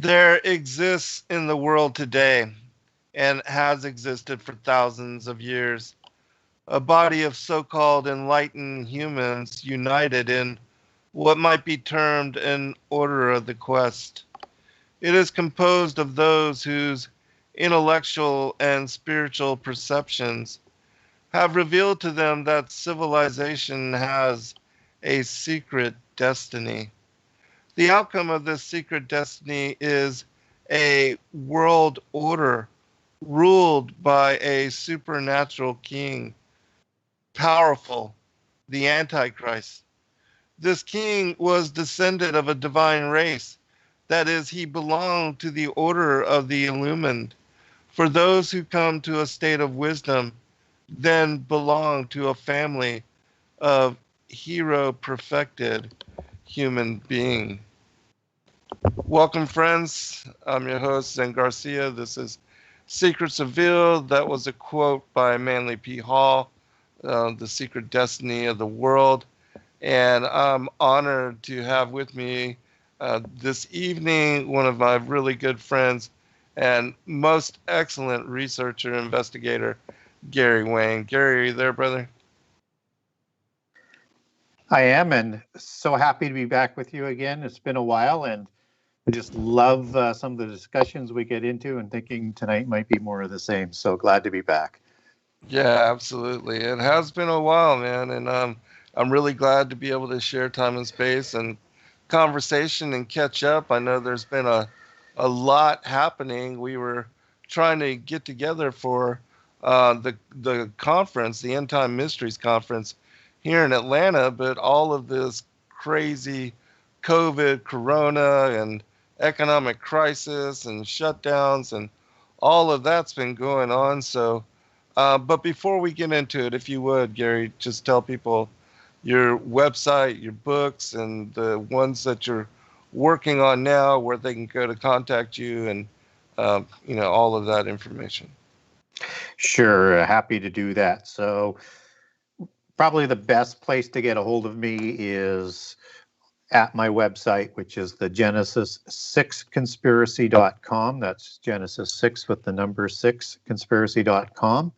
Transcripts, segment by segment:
There exists in the world today, and has existed for thousands of years, a body of so-called enlightened humans united in what might be termed an order of the quest. It is composed of those whose intellectual and spiritual perceptions have revealed to them that civilization has a secret destiny. The outcome of this secret destiny is a world order ruled by a supernatural king, powerful, the Antichrist. This king was descended of a divine race. That is, he belonged to the order of the illumined. For those who come to a state of wisdom, then belong to a family of hero perfected human being. Welcome, friends. I'm your host, Zen Garcia. This is Secrets Revealed. That was a quote by Manly P. Hall, The Secret Destiny of the World. And I'm honored to have with me this evening one of my really good friends and most excellent researcher, investigator, Gary Wayne. Gary, are you there, brother? I am, and so happy to be back with you again. It's been a while, and I just love some of the discussions we get into, and thinking tonight might be more of the same. So glad to be back. Yeah, absolutely. It has been a while, man, and I'm really glad to be able to share time and space and conversation and catch up. I know there's been a lot happening. We were trying to get together for the conference, the End Time Mysteries Conference here in Atlanta, but all of this crazy COVID, Corona, and economic crisis and shutdowns and all of that's been going on. So, but before we get into it, if you would, Gary, just tell people your website, your books, and the ones that you're working on now, where they can go to contact you, and all of that information. Sure, happy to do that. So probably the best place to get a hold of me is at my website, which is the Genesis6conspiracy.com. That's Genesis 6 with the number 6 conspiracy.com.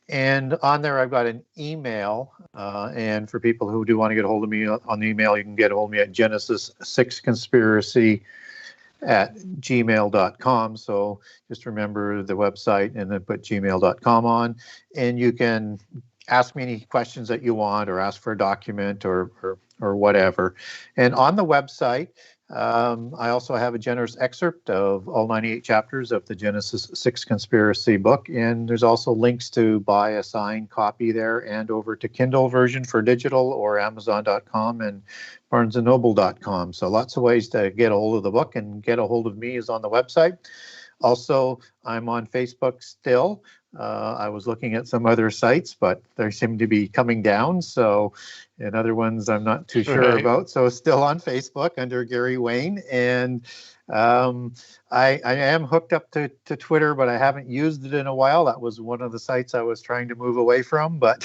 And on there, I've got an email. And for people who do want to get a hold of me on the email, you can get a hold of me at Genesis6conspiracy@gmail.com. So just remember the website and then put gmail.com on. And you can ask me any questions that you want, or ask for a document or whatever. And on the website, I also have a generous excerpt of all 98 chapters of the Genesis 6 Conspiracy book. And there's also links to buy a signed copy there, and over to Kindle version for digital, or Amazon.com and BarnesandNoble.com. So lots of ways to get a hold of the book, and get a hold of me is on the website. Also, I'm on Facebook still. I was looking at some other sites, but they seem to be coming down. So, and other ones I'm not too sure about. So still on Facebook under Gary Wayne. And I am hooked up to Twitter, but I haven't used it in a while. That was one of the sites I was trying to move away from, but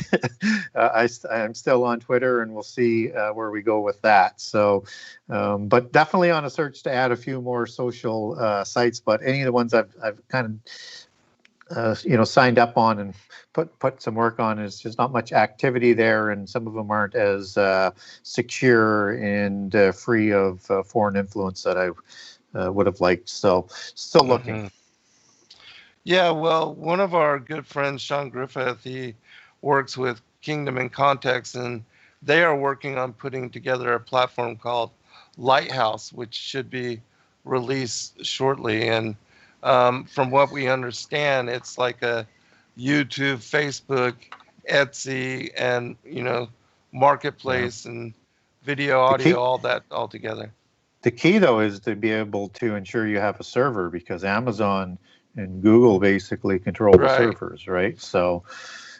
I'm still on Twitter, and we'll see where we go with that. So, but definitely on a search to add a few more social sites, but any of the ones I've kind of signed up on and put some work on, is just not much activity there, and some of them aren't as secure and free of foreign influence that I would have liked. So still looking. Mm-hmm. Yeah, well, one of our good friends, Sean Griffith, he works with Kingdom in Context, and they are working on putting together a platform called Lighthouse, which should be released shortly. And from what we understand, it's like a YouTube, Facebook, Etsy, and marketplace, and video, audio, all that all together. The key, though, is to be able to ensure you have a server, because Amazon and Google basically control the servers, right? So,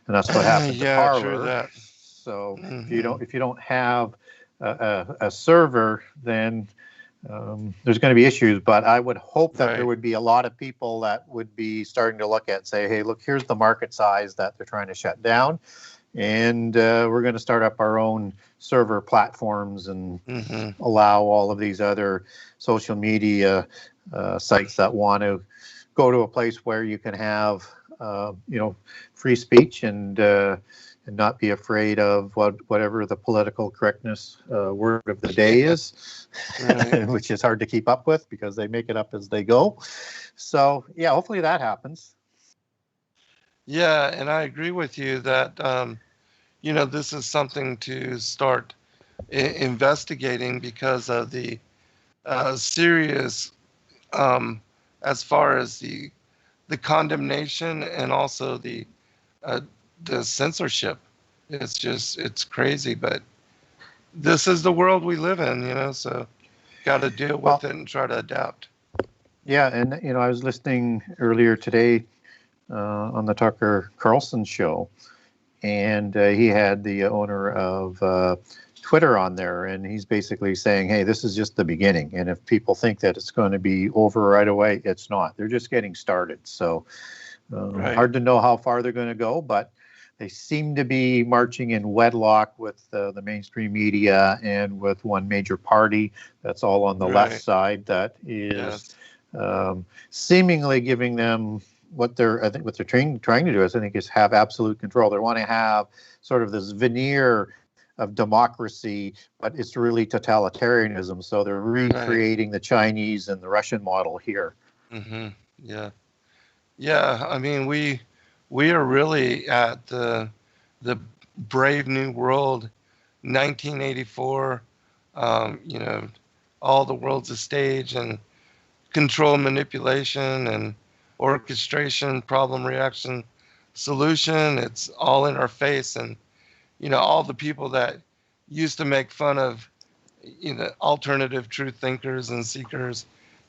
and that's what happened to Parler. True that. So if you don't have a server, then there's going to be issues. But I would hope that there would be a lot of people that would be starting to look at, say, hey, look, here's the market size that they're trying to shut down. and we're going to start up our own server platforms and Mm-hmm. allow all of these other social media sites that want to go to a place where you can have, free speech and not be afraid of whatever the political correctness word of the day is, Right. which is hard to keep up with because they make it up as they go. So yeah, hopefully that happens. Yeah, and I agree with you that this is something to start investigating because of the serious, as far as the condemnation and also uh, the censorship. It's crazy, but this is the world we live in, so got to deal with Well, it and try to adapt. yeah, and I was listening earlier today on the Tucker Carlson show, and he had the owner of Twitter on there, and he's basically saying, hey, this is just the beginning, and if people think that it's going to be over right away, it's not. They're just getting started. So Right. hard to know how far they're going to go, but they seem to be marching in wedlock with the mainstream media and with one major party that's all on the left Right. side that is Yes. seemingly giving them what they're trying to do is, I think, is have absolute control. They want to have sort of this veneer of democracy, but it's really totalitarianism. So they're Right. recreating the Chinese and the Russian model here. Mm-hmm. Yeah. Yeah. I mean, we are really at the Brave New World, 1984. All the world's a stage, and control, manipulation, and orchestration, problem, reaction, solution. It's all in our face, and all the people that used to make fun of alternative truth thinkers and seekers,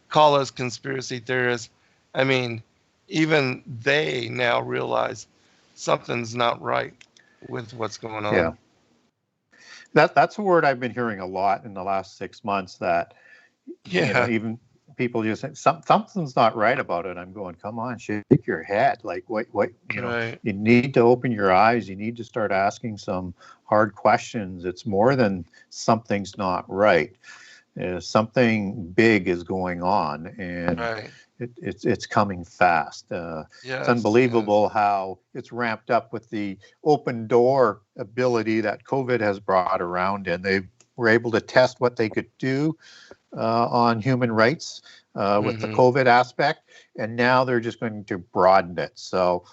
call us conspiracy theorists. I mean, even they now realize something's not right with what's going on. Yeah, that's a word I've been hearing a lot in the last 6 months. That Yeah. even people just say something's not right about it. I'm going, come on, shake your head. Like, what, Right. you need to open your eyes. You need to start asking some hard questions. It's more than something's not right. Something big is going on, and Right. it's coming fast. It's Yes. unbelievable how it's ramped up with the open door ability that COVID has brought around, and they were able to test what they could do on human rights with the Mm-hmm. COVID aspect, and now they're just going to broaden it. So,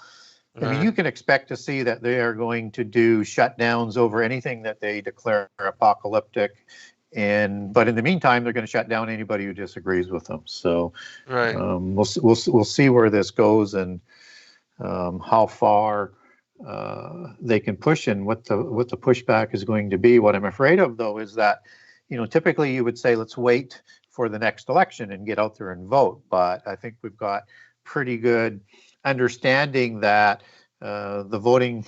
I mean, you Right. can expect to see that they are going to do shutdowns over anything that they declare apocalyptic. But in the meantime, they're going to shut down anybody who disagrees with them. So Right. we'll see where this goes, and how far they can push, and what the pushback is going to be. What I'm afraid of, though, is that typically you would say, let's wait for the next election and get out there and vote. But I think we've got pretty good understanding that the voting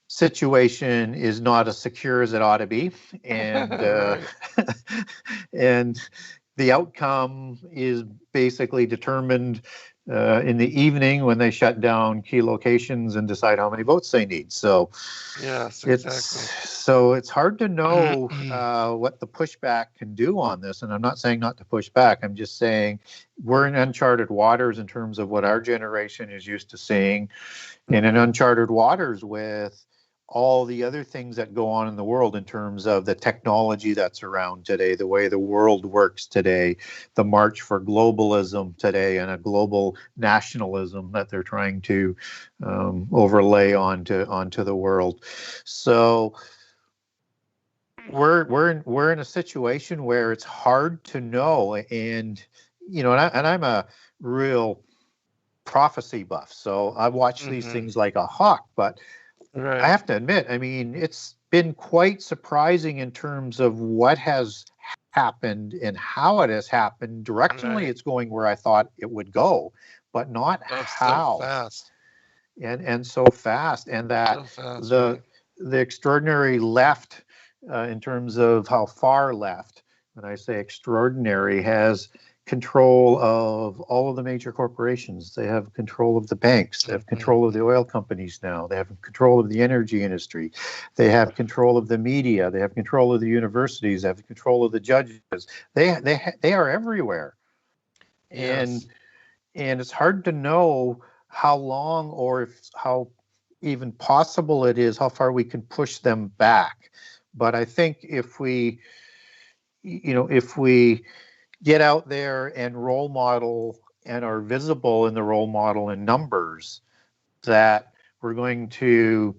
situation is not as secure as it ought to be, and Right. and the outcome is basically determined in the evening when they shut down key locations and decide how many votes they need. So Yes. it's Exactly. it's hard to know what the pushback can do on this. And I'm not saying not to push back. I'm just saying we're in uncharted waters in terms of what our generation is used to seeing, and in uncharted waters with all the other things that go on in the world in terms of the technology that's around today, the way the world works today, the march for globalism today, and a global nationalism that they're trying to overlay onto the world. So we're in a situation where it's hard to know, and I'm a real prophecy buff, so I watch these Mm-hmm. things like a hawk. But I Right. have to admit, I mean, it's been quite surprising in terms of what has happened and how it has happened. Directionally, Right. it's going where I thought it would go, but not Oh, so how, fast. and so fast. And that So fast. the Right. the extraordinary left, in terms of how far left when I say extraordinary, has control of all of the major corporations. They have control of the banks. They have control of the oil companies now. They have control of the energy industry. They have control of the media. They have control of the universities. They have control of the judges. They are everywhere. And Yes. and it's hard to know how long or how even possible it is, how far we can push them back. But I think if we get out there and role model and are visible in the role model in numbers, that we're going to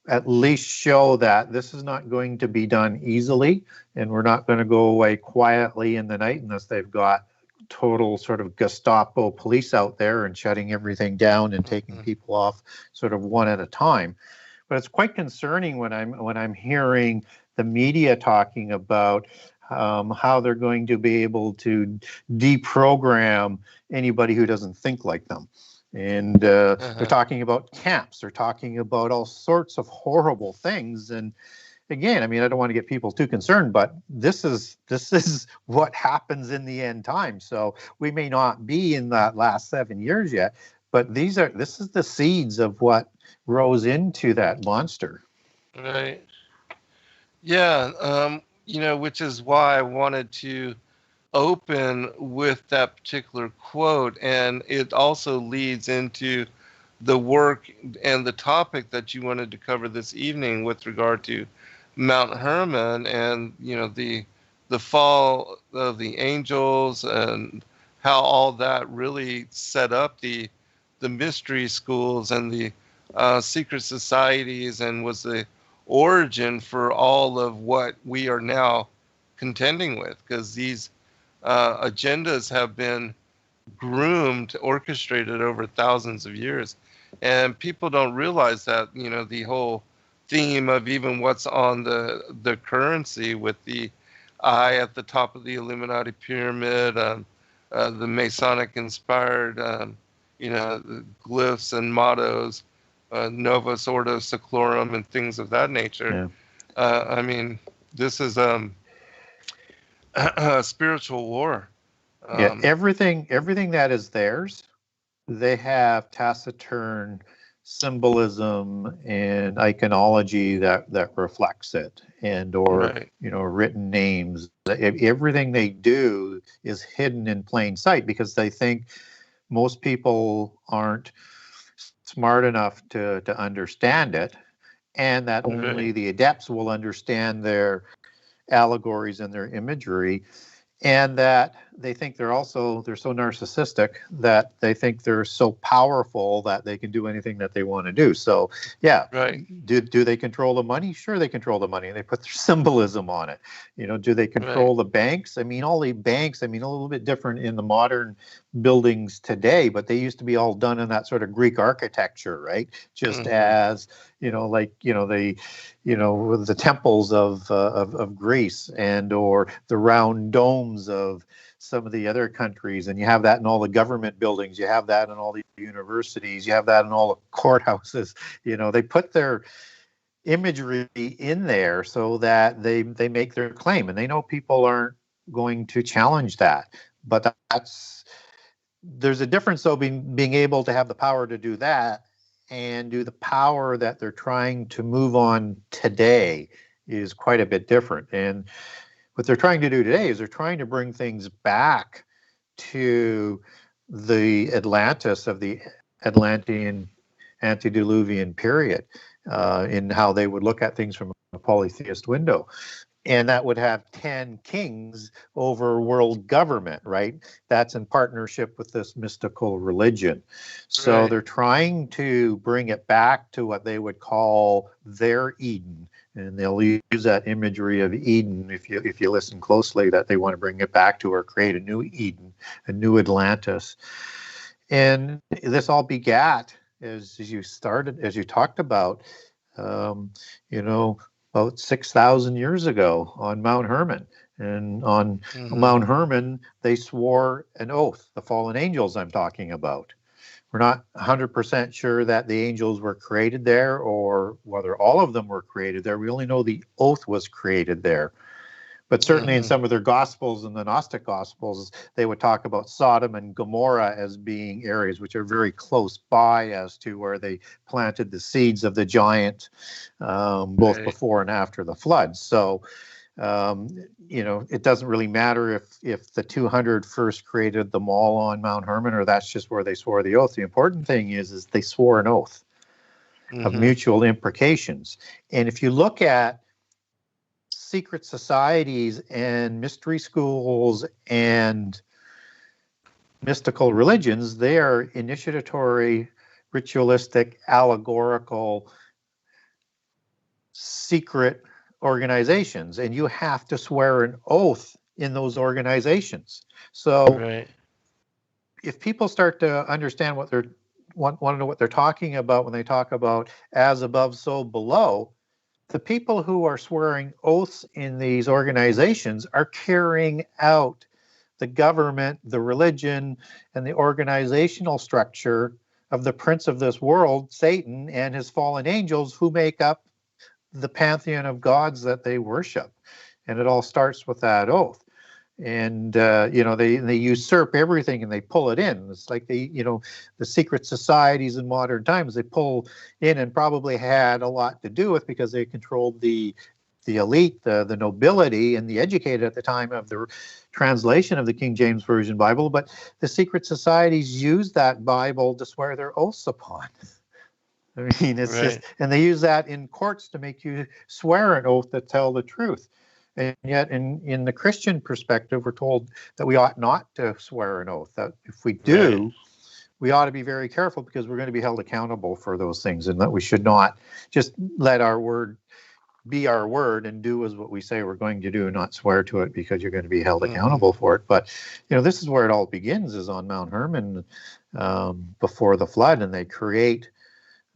at least show that this is not going to be done easily, and we're not going to go away quietly in the night unless they've got total sort of Gestapo police out there and shutting everything down and taking people off sort of one at a time. But it's quite concerning when I'm hearing the media talking about how they're going to be able to deprogram anybody who doesn't think like them. And they're talking about camps. They're talking about all sorts of horrible things. And again, I mean, I don't want to get people too concerned, but this is what happens in the end time. So we may not be in that last 7 years yet, but this is the seeds of what grows into that monster. Right. Yeah. Which is why I wanted to open with that particular quote. And it also leads into the work and the topic that you wanted to cover this evening with regard to Mount Hermon and, the fall of the angels and how all that really set up the mystery schools and the secret societies and was the origin for all of what we are now contending with, because these agendas have been groomed, orchestrated over thousands of years. And people don't realize that, the whole theme of even what's on the currency with the eye at the top of the Illuminati pyramid, the Masonic inspired, the glyphs and mottos, Novus Ordo Seclorum and things of that nature. Yeah. I mean, this is a spiritual war. Yeah, everything that is theirs, they have taciturn symbolism and iconology that reflects it, and or right. Written names. Everything they do is hidden in plain sight because they think most people aren't smart enough to understand it, and that only the adepts will understand their allegories and their imagery. And that they think they're so narcissistic that they think they're so powerful that they can do anything that they want to do. So, yeah, do they control the money? Sure, they control the money. They put their symbolism on it. Do they control the banks? I mean, all the banks, a little bit different in the modern buildings today, but they used to be all done in that sort of Greek architecture, right? Just as, the temples of Greece and or the round domes of some of the other countries, and you have that in all the government buildings, you have that in all the universities, you have that in all the courthouses. They put their imagery in there so that they make their claim, and they know people aren't going to challenge that. But there's a difference though being able to have the power to do that and do the power that they're trying to move on today is quite a bit different. And what they're trying to do today is they're trying to bring things back to the Atlantis of the Atlantean antediluvian period, in how they would look at things from a polytheist window. And that would have 10 kings over world government, right? That's in partnership with this mystical religion. So they're trying to bring it back to what they would call their Eden. And they'll use that imagery of Eden, if you listen closely, that they want to bring it back to or create a new Eden, a new Atlantis. And this all begat, as you talked about, about 6,000 years ago on Mount Hermon. And on Mount Hermon, they swore an oath, the fallen angels I'm talking about. We're not 100% sure that the angels were created there or whether all of them were created there. We only know the oath was created there. But certainly in some of their Gospels, in the Gnostic Gospels, they would talk about Sodom and Gomorrah as being areas which are very close by as to where they planted the seeds of the giant, both before and after the flood. So, it doesn't really matter if the 200 first created them all on Mount Hermon, or that's just where they swore the oath. The important thing is they swore an oath of mutual imprecations. And if you look at secret societies and mystery schools and mystical religions, they are initiatory, ritualistic, allegorical, secret organizations, and you have to swear an oath in those organizations. So if people start to understand what they're want to know what they're talking about when they talk about as above, so below, the people who are swearing oaths in these organizations are carrying out the government, the religion, and the organizational structure of the prince of this world, Satan, and his fallen angels, who make up the pantheon of gods that they worship. And it all starts with that oath. And they usurp everything and they pull it in. It's like the secret societies in modern times, they pull in, and probably had a lot to do with, because they controlled the elite, the nobility, and the educated at the time of the translation of the King James Version Bible. But the secret societies use that Bible to swear their oaths upon. I mean, it's just, and they use that in courts to make you swear an oath to tell the truth. And yet, in the Christian perspective, we're told that we ought not to swear an oath. That if we do, we ought to be very careful, because we're going to be held accountable for those things, and that we should not just let our word be our word and do as what we say we're going to do, and not swear to it, because you're going to be held accountable for it. But this is where it all begins, is on Mount Hermon before the flood, and they create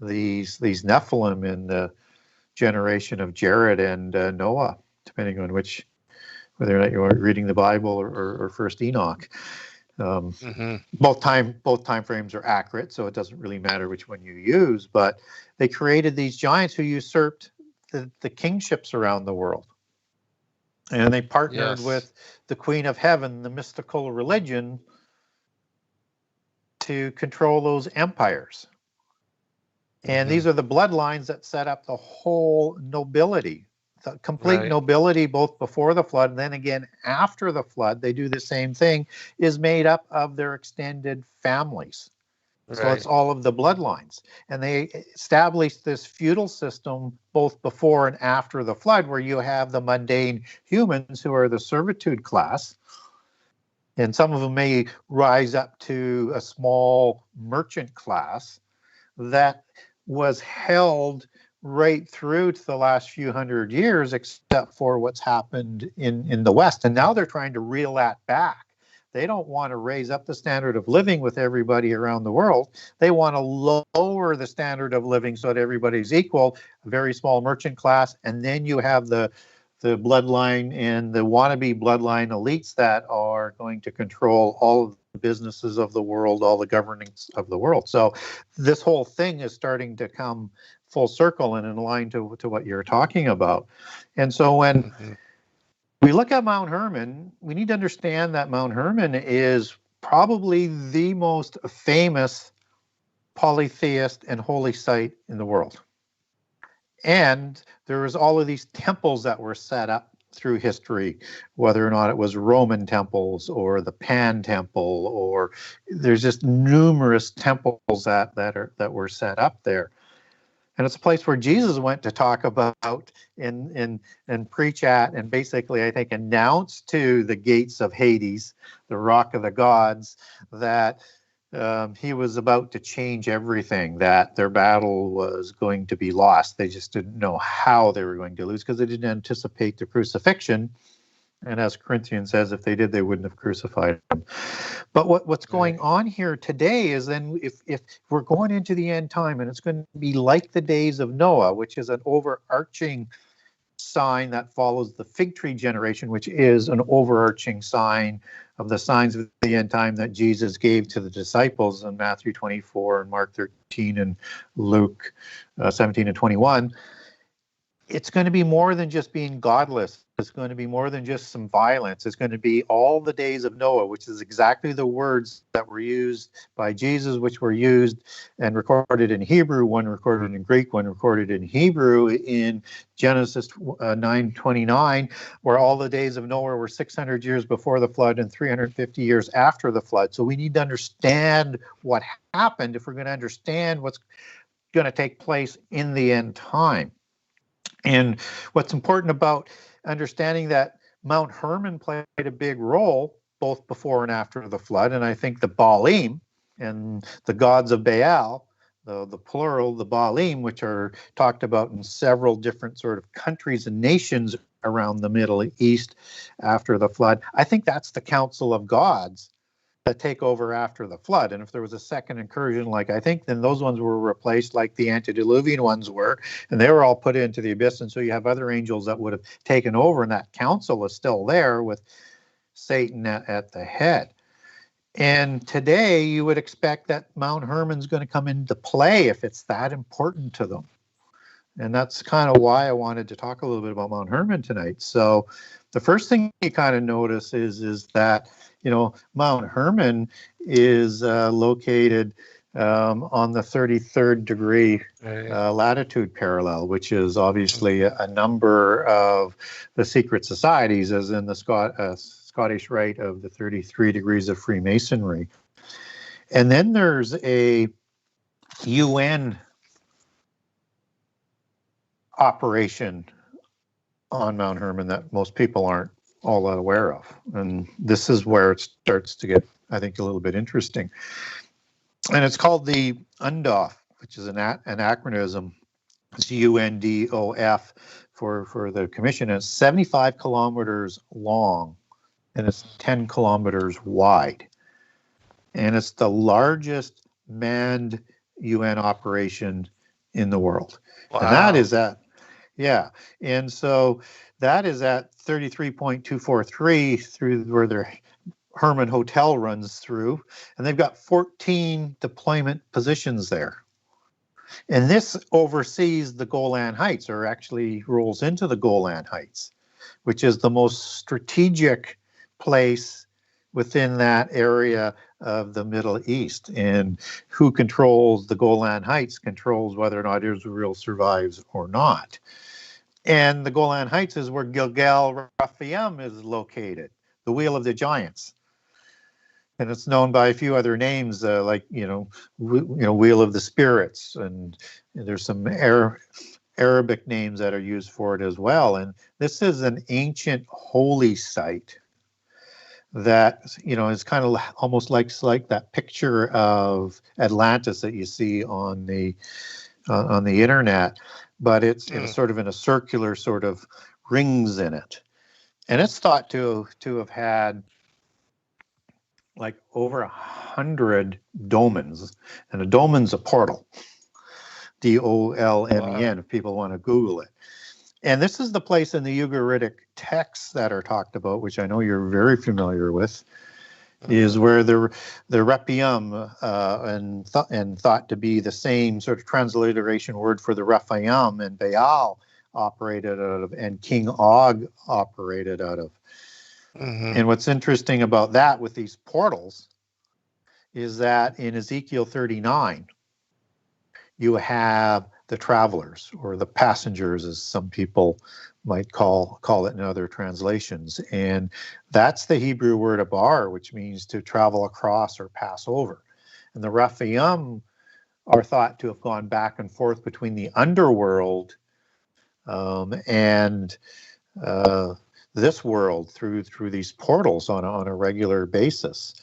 these Nephilim in the generation of Jared and Noah, depending on whether or not you're reading the Bible or First Enoch. Both time frames are accurate, so it doesn't really matter which one you use. But they created these giants who usurped the kingships around the world, and they partnered with the Queen of Heaven, the mystical religion, to control those empires. And these are the bloodlines that set up the whole nobility. The complete nobility, both before the flood and then again after the flood, they do the same thing, is made up of their extended families. So it's all of the bloodlines. And they established this feudal system both before and after the flood, where you have the mundane humans, who are the servitude class. And some of them may rise up to a small merchant class that was held right through to the last few hundred years, except for what's happened in the West. And now they're trying to reel that back. They don't want to raise up the standard of living with everybody around the world. They want to lower the standard of living so that everybody's equal, a very small merchant class. And then you have the bloodline and the wannabe bloodline elites that are going to control all of the businesses of the world, all the governance of the world. So this whole thing is starting to come full circle and in line to what you're talking about. And so when we look at Mount Hermon, we need to understand that Mount Hermon is probably the most famous polytheist and holy site in the world. And there was all of these temples that were set up through history, whether or not it was Roman temples or the Pan Temple, or there's just numerous temples that were set up there. And it's a place where Jesus went to talk about and preach at, and basically, I think, announce to the gates of Hades, the rock of the gods, that he was about to change everything, that their battle was going to be lost. They just didn't know how they were going to lose, because they didn't anticipate the crucifixion. And as Corinthians says, if they did, they wouldn't have crucified him. But what's going on here today is, then if we're going into the end time, and it's going to be like the days of Noah, which is an overarching sign that follows the fig tree generation, which is an overarching sign of the signs of the end time that Jesus gave to the disciples in Matthew 24 and Mark 13 and Luke 17 and 21. it's going to be more than just being godless. It's going to be more than just some violence. It's going to be all the days of Noah, which is exactly the words that were used by Jesus, which were used and recorded in Hebrew, one recorded in Greek, one recorded in Hebrew in Genesis 9:29, where all the days of Noah were 600 years before the flood and 350 years after the flood. So we need to understand what happened if we're going to understand what's going to take place in the end time. And what's important about understanding that Mount Hermon played a big role both before and after the flood, and I think the Baalim and the gods of Baal, the plural, the Baalim, which are talked about in several different sort of countries and nations around the Middle East after the flood, I think that's the council of gods that take over after the flood. And if there was a second incursion, like I think, then those ones were replaced like the antediluvian ones were, and they were all put into the abyss. And so you have other angels that would have taken over, and that council is still there with Satan at the head. And today you would expect that Mount Hermon's going to come into play if it's that important to them. And that's kind of why I wanted to talk a little bit about Mount Hermon tonight. So the first thing you kind of notice is that, you know, Mount Hermon is located on the 33rd degree latitude parallel, which is obviously a number of the secret societies, as in the Scottish Rite of the 33 degrees of Freemasonry. And then there's a UN operation on Mount Hermon that most people aren't all that aware of. And this is where it starts to get, I think, a little bit interesting. And it's called the UNDOF, which is an acronym. It's UNDOF for the commission. And it's 75 kilometers long and it's 10 kilometers wide. And it's the largest manned UN operation in the world. Wow. And that is at, yeah. And so that is at 33.243 through where their Hermon Hotel runs through. And they've got 14 deployment positions there. And this oversees the Golan Heights, or actually rolls into the Golan Heights, which is the most strategic place within that area of the Middle East. And who controls the Golan Heights controls whether or not Israel survives or not. And the Golan Heights is where Gilgal Raphaim is located, the Wheel of the Giants. And it's known by a few other names, like, Wheel of the Spirits. And there's some Arabic names that are used for it as well. And this is an ancient holy site that, is kind of almost like that picture of Atlantis that you see on the internet, but it's sort of in a circular sort of rings in it. And it's thought to have had like over 100 dolmens, and a dolmen's a portal, Dolmen, if people want to Google it. And this is the place in the Ugaritic texts that are talked about, which I know you're very familiar with, is where the Rephaim and thought to be the same sort of transliteration word for the Rephaim and Baal operated out of, and King Og operated out of. Mm-hmm. And what's interesting about that with these portals is that in Ezekiel 39, you have the travelers, or the passengers, as some people might call it in other translations. And that's the Hebrew word abar, which means to travel across or pass over. And the Rephaim are thought to have gone back and forth between the underworld and this world through these portals on a regular basis.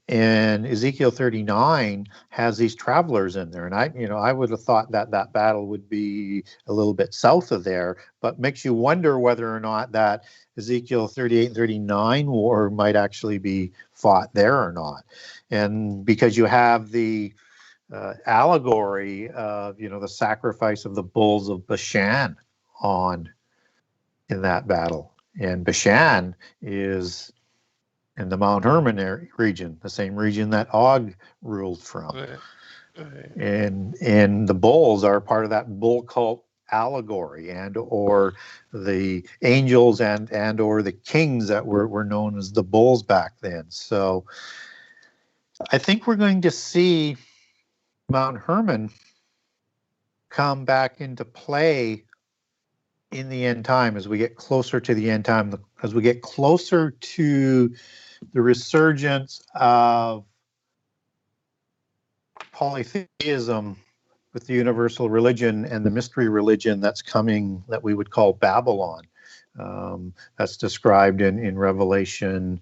And Ezekiel 39 has these travelers in there. And I would have thought that battle would be a little bit south of there, but makes you wonder whether or not that Ezekiel 38 and 39 war might actually be fought there or not. And because you have the allegory of, the sacrifice of the bulls of Bashan in that battle. And Bashan is in the Mount Hermon region, the same region that Og ruled from. Right. And the bulls are part of that bull cult allegory, and or the angels and or the kings that were known as the bulls back then. So I think we're going to see Mount Hermon come back into play in the end time, as we get closer to the end time, as we get closer to the resurgence of polytheism with the universal religion and the mystery religion that's coming, that we would call Babylon. That's described in Revelation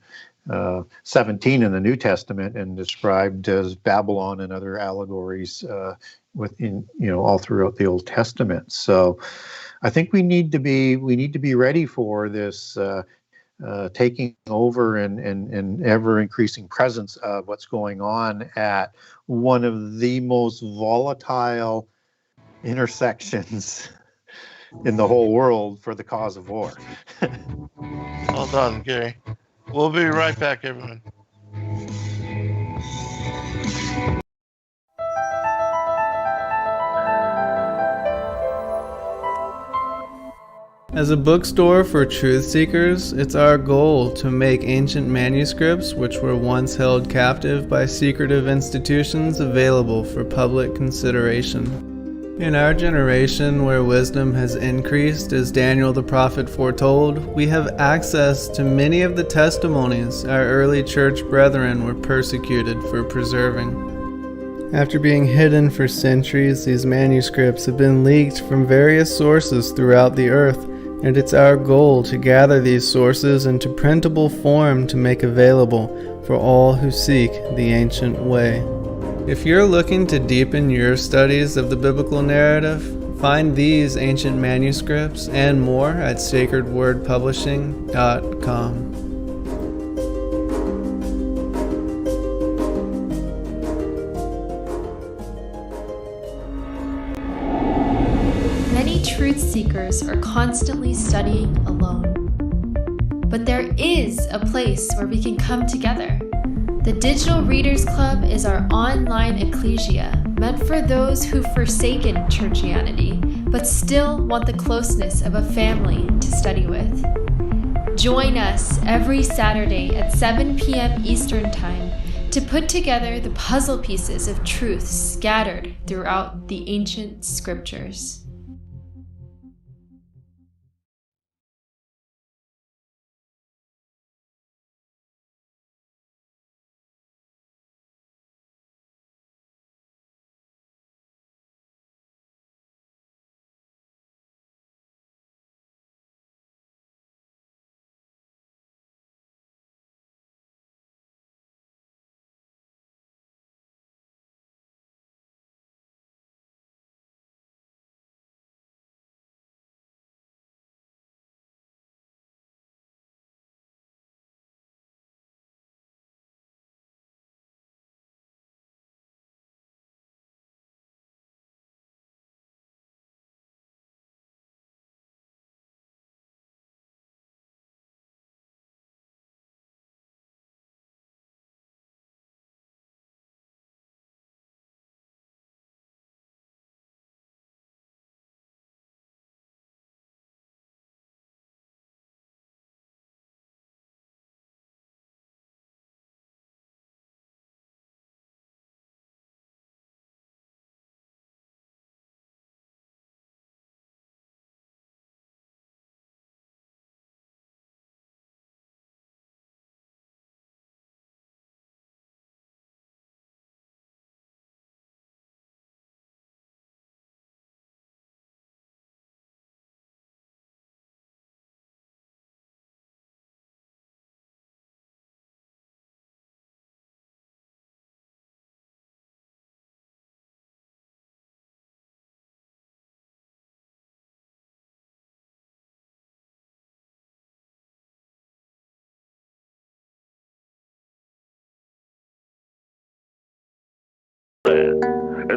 17 in the New Testament, and described as Babylon and other allegories within, all throughout the Old Testament. So I think we need to be ready for this taking over and ever increasing presence of what's going on at one of the most volatile intersections in the whole world for the cause of war. Well done, Gary. We'll be right back, everyone. As a bookstore for truth seekers, it's our goal to make ancient manuscripts which were once held captive by secretive institutions available for public consideration. In our generation, where wisdom has increased, as Daniel the prophet foretold, we have access to many of the testimonies our early church brethren were persecuted for preserving. After being hidden for centuries, these manuscripts have been leaked from various sources throughout the earth, and it's our goal to gather these sources into printable form to make available for all who seek the ancient way. If you're looking to deepen your studies of the biblical narrative, find these ancient manuscripts and more at sacredwordpublishing.com. Many truth seekers are constantly studying alone. But there is a place where we can come together. The Digital Readers Club is our online ecclesia meant for those who've forsaken churchianity but still want the closeness of a family to study with. Join us every Saturday at 7 p.m. Eastern Time to put together the puzzle pieces of truth scattered throughout the ancient scriptures.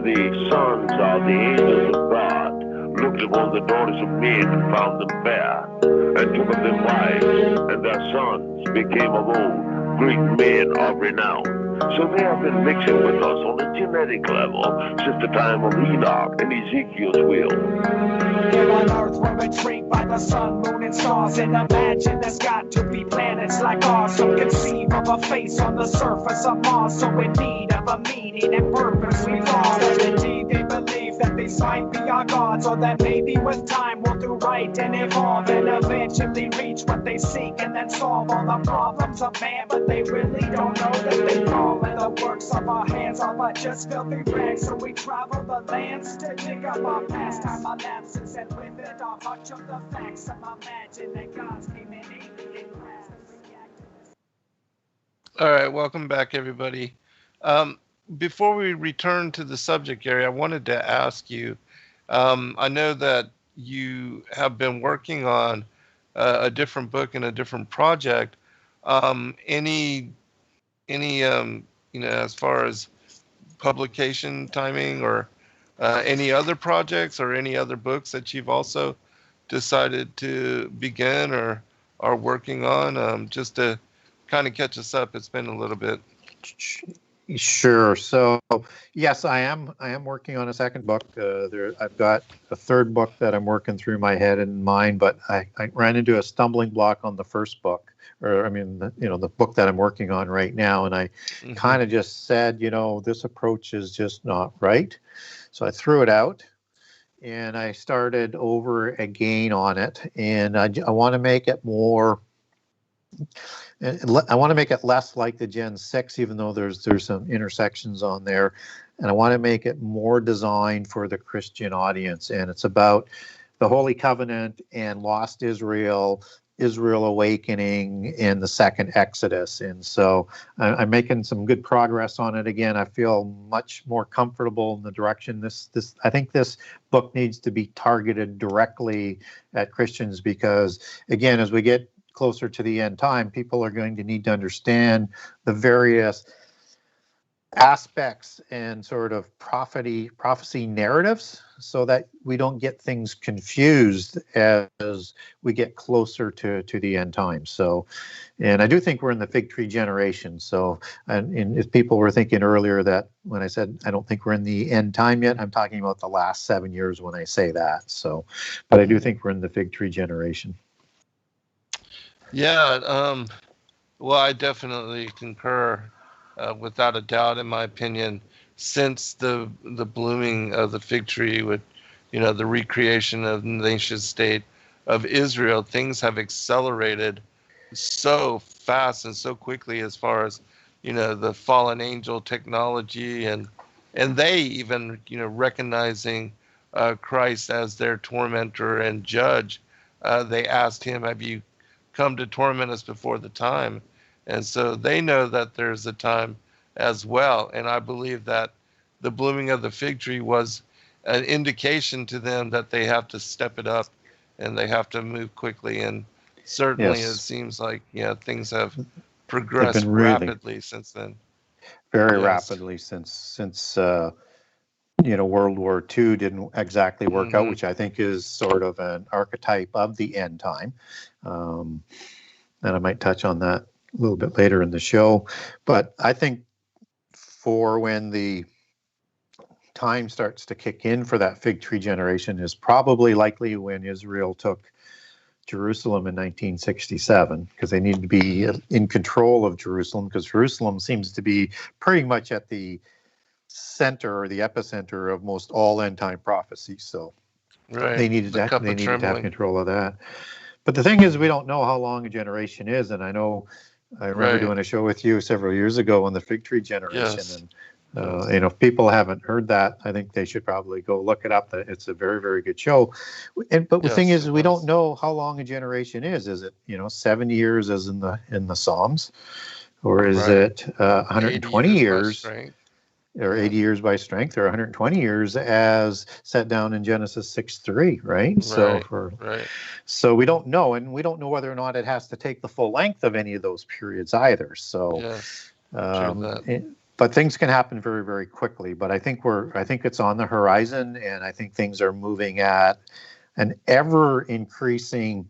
The sons of the angels of God looked upon the daughters of men and found them fair, and took of them wives, and their sons became of old great men of renown. So they have been mixing with us on a genetic level since the time of Enoch and Ezekiel's will. Here on Earth, we're intrigued by the sun, moon, and stars, and imagine there's got to be planets like ours. So conceive of a face on the surface of Mars, so in need of a meaning and purpose we fall. And indeed, they believe that these might be our gods, or that maybe with time we'll do right and evolve, and eventually reach what they seek, and then solve all the problems of man. But they really don't know that they fall, and the works of our hands are but just filthy rags. So we travel the lands to dig up our past time, our lapses, and with it are much of the facts. Some imagine that gods came in alien class and reacted. All right, welcome back, everybody. Before we return to the subject area, I wanted to ask you, I know that you have been working on a different book and a different project. Any as far as publication timing, or any other projects or any other books that you've also decided to begin or are working on, just to kind of catch us up? It's been a little bit. Sure. So yes, I am working on a second book. I've got a third book that I'm working through my head and mind, but I ran into a stumbling block on the first book, or the book that I'm working on right now, and I kind of just said, this approach is just not right. So I threw it out, and I started over again on it, and I want to make it more. I want to make it less like the Gen 6, even though there's some intersections on there. And I want to make it more designed for the Christian audience. And it's about the Holy Covenant and lost Israel, Israel awakening, and the second Exodus. And so I'm making some good progress on it. Again, I feel much more comfortable in the direction. I think this book needs to be targeted directly at Christians, because, again, as we get closer to the end time, people are going to need to understand the various aspects and sort of prophecy narratives, so that we don't get things confused as we get closer to the end time. So, and I do think we're in the fig tree generation. So, and if people were thinking earlier that when I said I don't think we're in the end time yet, I'm talking about the last 7 years when I say that. So, but I do think we're in the fig tree generation. Yeah, well, I definitely concur, without a doubt, in my opinion. Since the blooming of the fig tree, with the recreation of the nation state of Israel, things have accelerated so fast and so quickly, as far as the fallen angel technology, and they even recognizing Christ as their tormentor and judge. They asked him, "Have you come to torment us before the time?" And so they know that there's a time as well. And I believe that the blooming of the fig tree was an indication to them that they have to step it up and they have to move quickly. And certainly It seems like things have progressed rapidly since then. Very rapidly since World War II didn't exactly work out, which I think is sort of an archetype of the end time. And I might touch on that a little bit later in the show. But I think for when the time starts to kick in for that fig tree generation is probably likely when Israel took Jerusalem in 1967, because they need to be in control of Jerusalem, because Jerusalem seems to be pretty much at the center or the epicenter of most all end time prophecy. So they needed to have control of that. But the thing is, we don't know how long a generation is. And I remember doing a show with you several years ago on the fig tree generation. Yes. And if people haven't heard that, I think they should probably go look it up. It's a very, very good show. But the thing is, we don't know how long a generation is. Is it 7 years as in the Psalms, or is it 120 years? Or 80 years by strength, or 120 years as set down in Genesis 6:3, right? So we don't know, and we don't know whether or not it has to take the full length of any of those periods either. So, but things can happen very, very quickly. But I think it's on the horizon, and I think things are moving at an ever increasing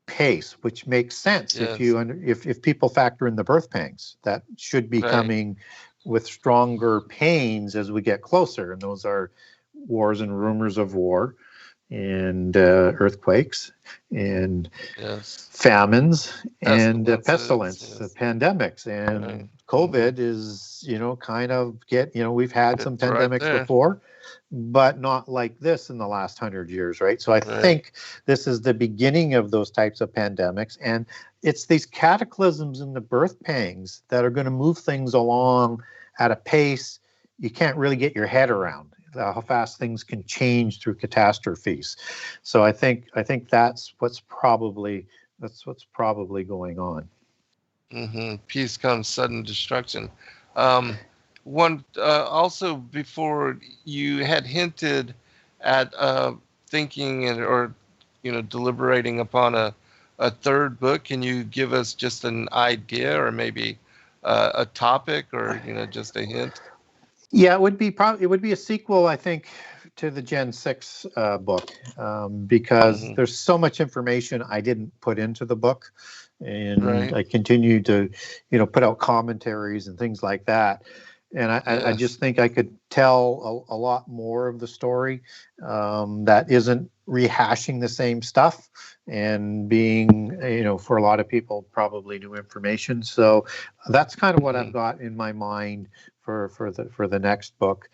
pace, which makes sense Yes. if people factor in the birth pangs that should be Right. coming with stronger pains as we get closer, and those are wars and rumors of war, and earthquakes, and Yes. famines, and Pestilences, pestilence, yes. pandemics, and Right. COVID is, kind of we've had some It's right pandemics there. before, but not like this in the last 100 years, right? So I Right. think this is the beginning of those types of pandemics, and it's these cataclysms and the birth pangs that are going to move things along at a pace you can't really get your head around, how fast things can change through catastrophes. So I think that's what's probably going on. Peace comes sudden destruction. Also, before, you had hinted at thinking or deliberating upon a third book. Can you give us just an idea, or maybe a topic, or just a hint? Yeah, it would be a sequel, I think, to the Gen 6 book, because there's so much information I didn't put into the book, and Right. I continue to, put out commentaries and things like that. And I Yes. just think I could tell a lot more of the story that isn't rehashing the same stuff and being, for a lot of people, probably new information. So that's kind of what I've got in my mind for the next book.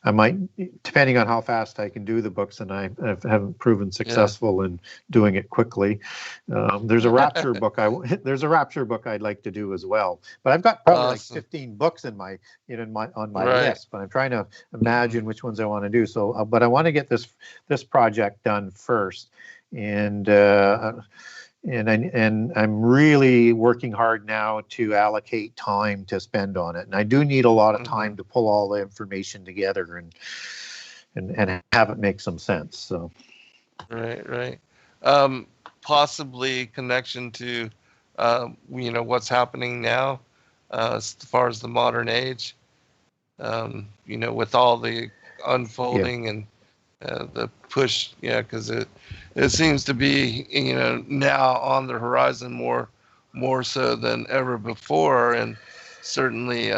I might, depending on how fast I can do the books, and I haven't proven successful in doing it quickly. There's a rapture book. There's a rapture book I'd like to do as well. But I've got probably like 15 books on my Right. list. But I'm trying to imagine which ones I want to do. So, but I want to get this project done first, and I'm really working hard now to allocate time to spend on it. And I do need a lot of time to pull all the information together and have it make some sense. So, Right. Possibly connection to, what's happening now, as far as the modern age, with all the unfolding and the push, because it seems to be, now on the horizon more so than ever before, and certainly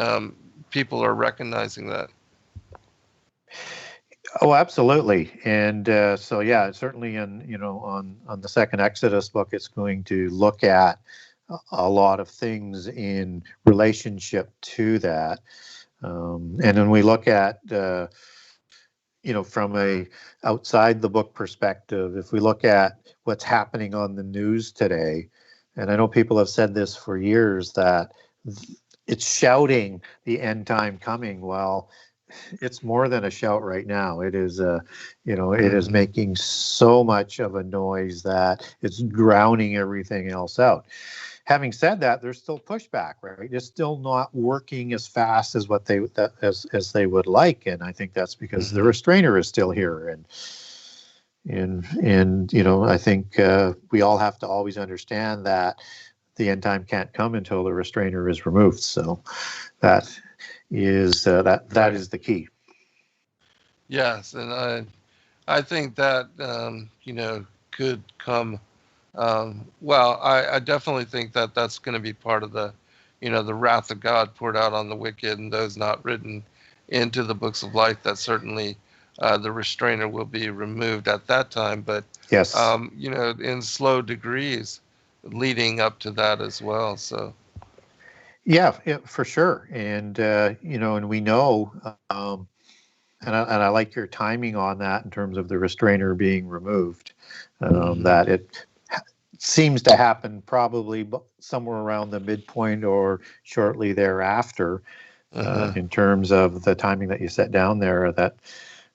people are recognizing that. Oh, absolutely. And so, certainly on the second Exodus book, it's going to look at a lot of things in relationship to that. And when we look at, from a outside the book perspective, if we look at what's happening on the news today, and I know people have said this for years, that it's shouting the end time coming. Well, it's more than a shout right now. It is, it is making so much of a noise that it's drowning everything else out. Having said that, there's still pushback, right? It's still not working as fast as what as they would like, and I think that's because the restrainer is still here, and I think we all have to always understand that the end time can't come until the restrainer is removed. So that is that is the key. Yes, and I think that could come. I definitely think that that's going to be part of the, the wrath of God poured out on the wicked and those not written into the books of life. That certainly the restrainer will be removed at that time. But yes, in slow degrees, leading up to that as well. So. Yeah, for sure. And, and we know, and I like your timing on that in terms of the restrainer being removed, that it seems to happen probably somewhere around the midpoint or shortly thereafter, in terms of the timing that you set down there, that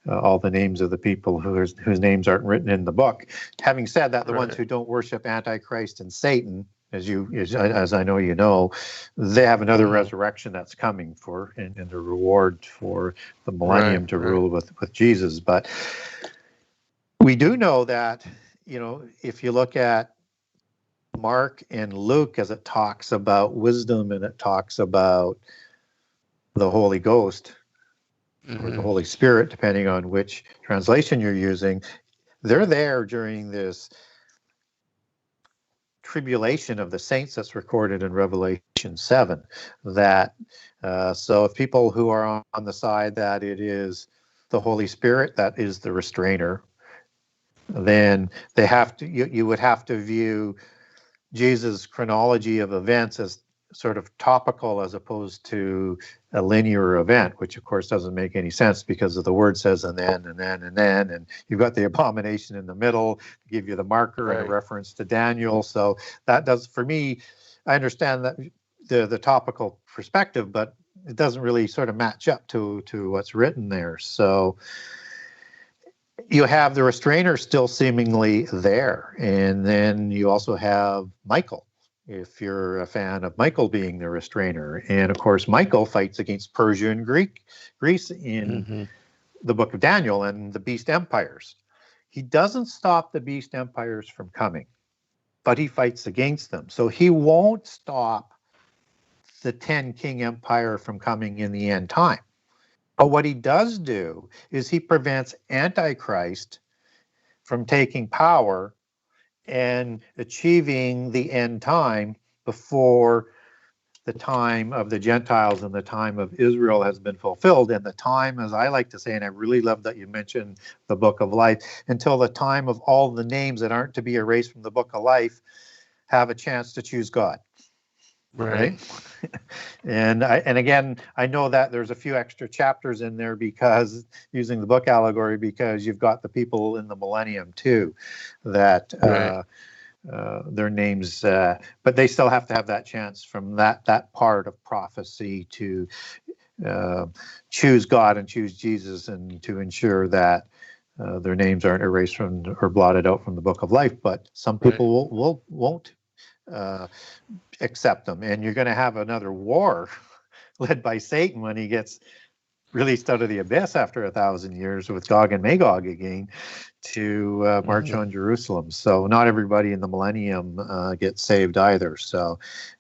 all the names of the people whose names aren't written in the book. Having said that, the ones who don't worship Antichrist and Satan, as I know you know, they have another resurrection that's coming and the reward for the millennium to rule with Jesus. But we do know that, if you look at Mark and Luke, as it talks about wisdom and it talks about the Holy Ghost or the Holy Spirit, depending on which translation you're using, they're there during this tribulation of the saints that's recorded in Revelation 7. That so if people who are on the side that it is the Holy Spirit that is the restrainer, then they have to. You would have to view Jesus' chronology of events as sort of topical as opposed to a linear event, which of course doesn't make any sense because of the word says and then, and you've got the abomination in the middle to give you the marker and a reference to Daniel. So that does, for me, I understand that the topical perspective, but it doesn't really sort of match up to what's written there. So you have the restrainer still seemingly there. And then you also have Michael, if you're a fan of Michael being the restrainer. And of course, Michael fights against Persia and Greece in the Book of Daniel and the beast empires. He doesn't stop the beast empires from coming, but he fights against them. So he won't stop the 10 king empire from coming in the end time. But what he does do is he prevents Antichrist from taking power and achieving the end time before the time of the Gentiles and the time of Israel has been fulfilled. And the time, as I like to say, and I really love that you mentioned the Book of Life, until the time of all the names that aren't to be erased from the Book of Life have a chance to choose God. Right. And again, I know that there's a few extra chapters in there because using the book allegory, because you've got the people in the millennium too, that their names, but they still have to have that chance from that part of prophecy to choose God and choose Jesus, and to ensure that their names aren't erased from or blotted out from the Book of Life. But some people won't accept them, and you're going to have another war led by Satan when he gets released out of the abyss after 1,000 years with Gog and Magog again to march on Jerusalem. So not everybody in the millennium gets saved either. So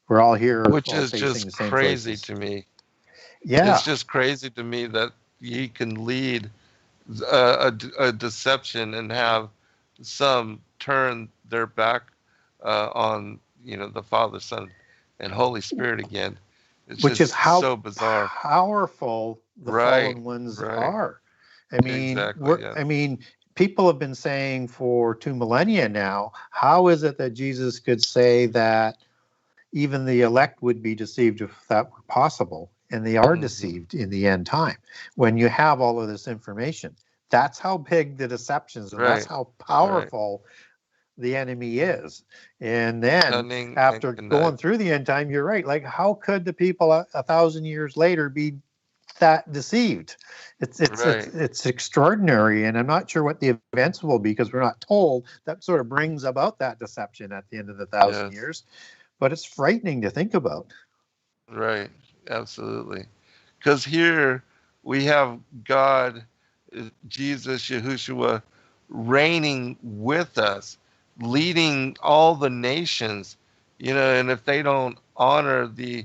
we're all here, which is just crazy to me. Yeah, it's just crazy to me that he can lead a deception and have some turn their back on the Father, Son, and Holy Spirit again. It's which just is how so bizarre, powerful the fallen ones are. I mean, I mean, people have been saying for 2 millennia now, how is it that Jesus could say that even the elect would be deceived if that were possible? And they are deceived in the end time when you have all of this information. That's how big the deceptions, and that's how powerful the enemy is. And then after going through the end time, you're right. Like, how could the people 1,000 years later be that deceived? It's extraordinary, and I'm not sure what the events will be because we're not told. That sort of brings about that deception at the end of the 1,000 years, but it's frightening to think about. Right, absolutely. Because here we have God, Jesus, Yahushua, reigning with us, leading all the nations, and if they don't honor the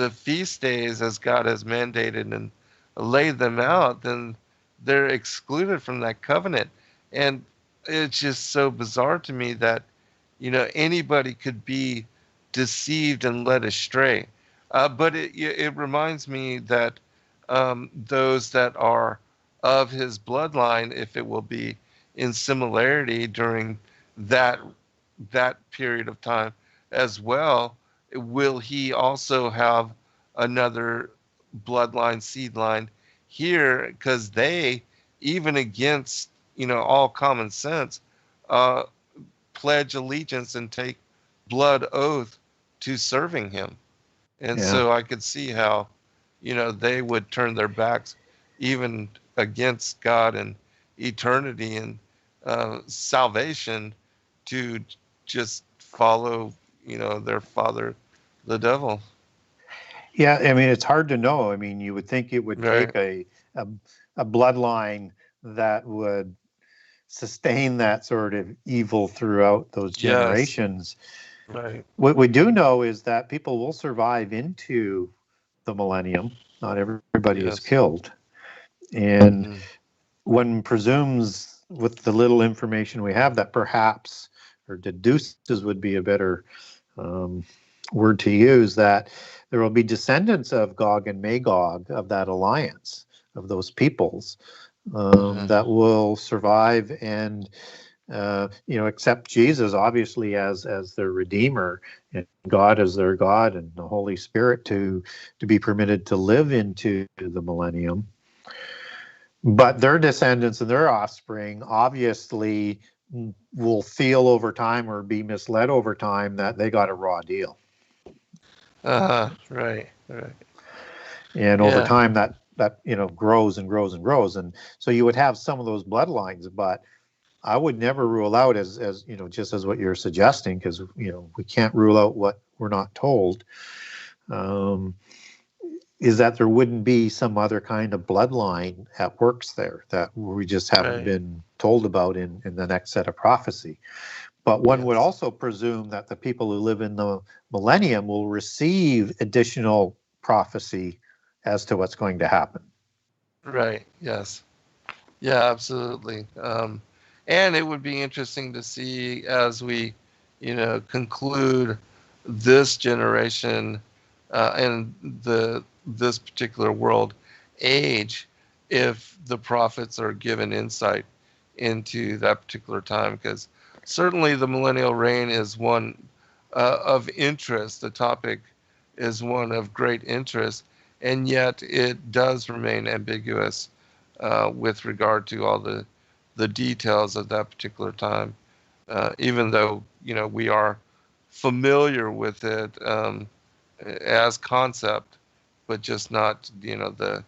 feast days as God has mandated and laid them out, then they're excluded from that covenant. And it's just so bizarre to me that anybody could be deceived and led astray. But it reminds me that those that are of his bloodline, if it will be in similarity during that period of time as well, will he also have another bloodline, seed line here? Because they, even against all common sense, pledge allegiance and take blood oath to serving him. And so I could see how they would turn their backs even against God and eternity and salvation to just follow, their father, the devil. Yeah, I mean, it's hard to know. I mean, you would think it would take a bloodline that would sustain that sort of evil throughout those generations. Right. What we do know is that people will survive into the millennium. Not everybody is killed. And one presumes, with the little information we have, that perhaps or deduces would be a better word to use, that there will be descendants of Gog and Magog, of that alliance, of those peoples, that will survive and accept Jesus, obviously, as their Redeemer, and God as their God, and the Holy Spirit to be permitted to live into the millennium. But their descendants and their offspring obviously will feel over time, or be misled over time, that they got a raw deal. Right. And over time that grows and grows and grows. And so you would have some of those bloodlines, but I would never rule out, as just as what you're suggesting, because we can't rule out what we're not told, is that there wouldn't be some other kind of bloodline that works there that we just haven't been told about in the next set of prophecy. But one would also presume that the people who live in the millennium will receive additional prophecy as to what's going to happen. Right. Yes. Yeah, absolutely. And it would be interesting to see, as we, conclude this generation and this particular world age, if the prophets are given insight into that particular time, because certainly the millennial reign is one of interest. The topic is one of great interest, and yet it does remain ambiguous with regard to all the details of that particular time, even though we are familiar with it as concept, but just not the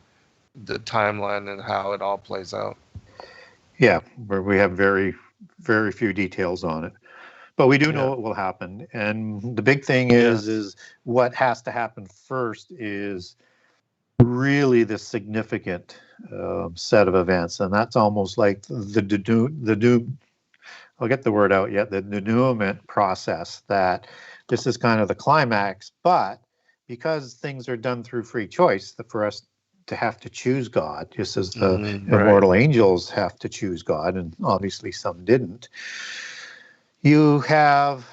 timeline and how it all plays out. Yeah, where we have very, very few details on it, but we do know what will happen. And the big thing is what has to happen first is really the significant set of events, and that's almost like the I'll get the word out yet, the denouement process, that this is kind of the climax, but because things are done through free choice, for us to have to choose God, just as the immortal angels have to choose God, and obviously some didn't, you have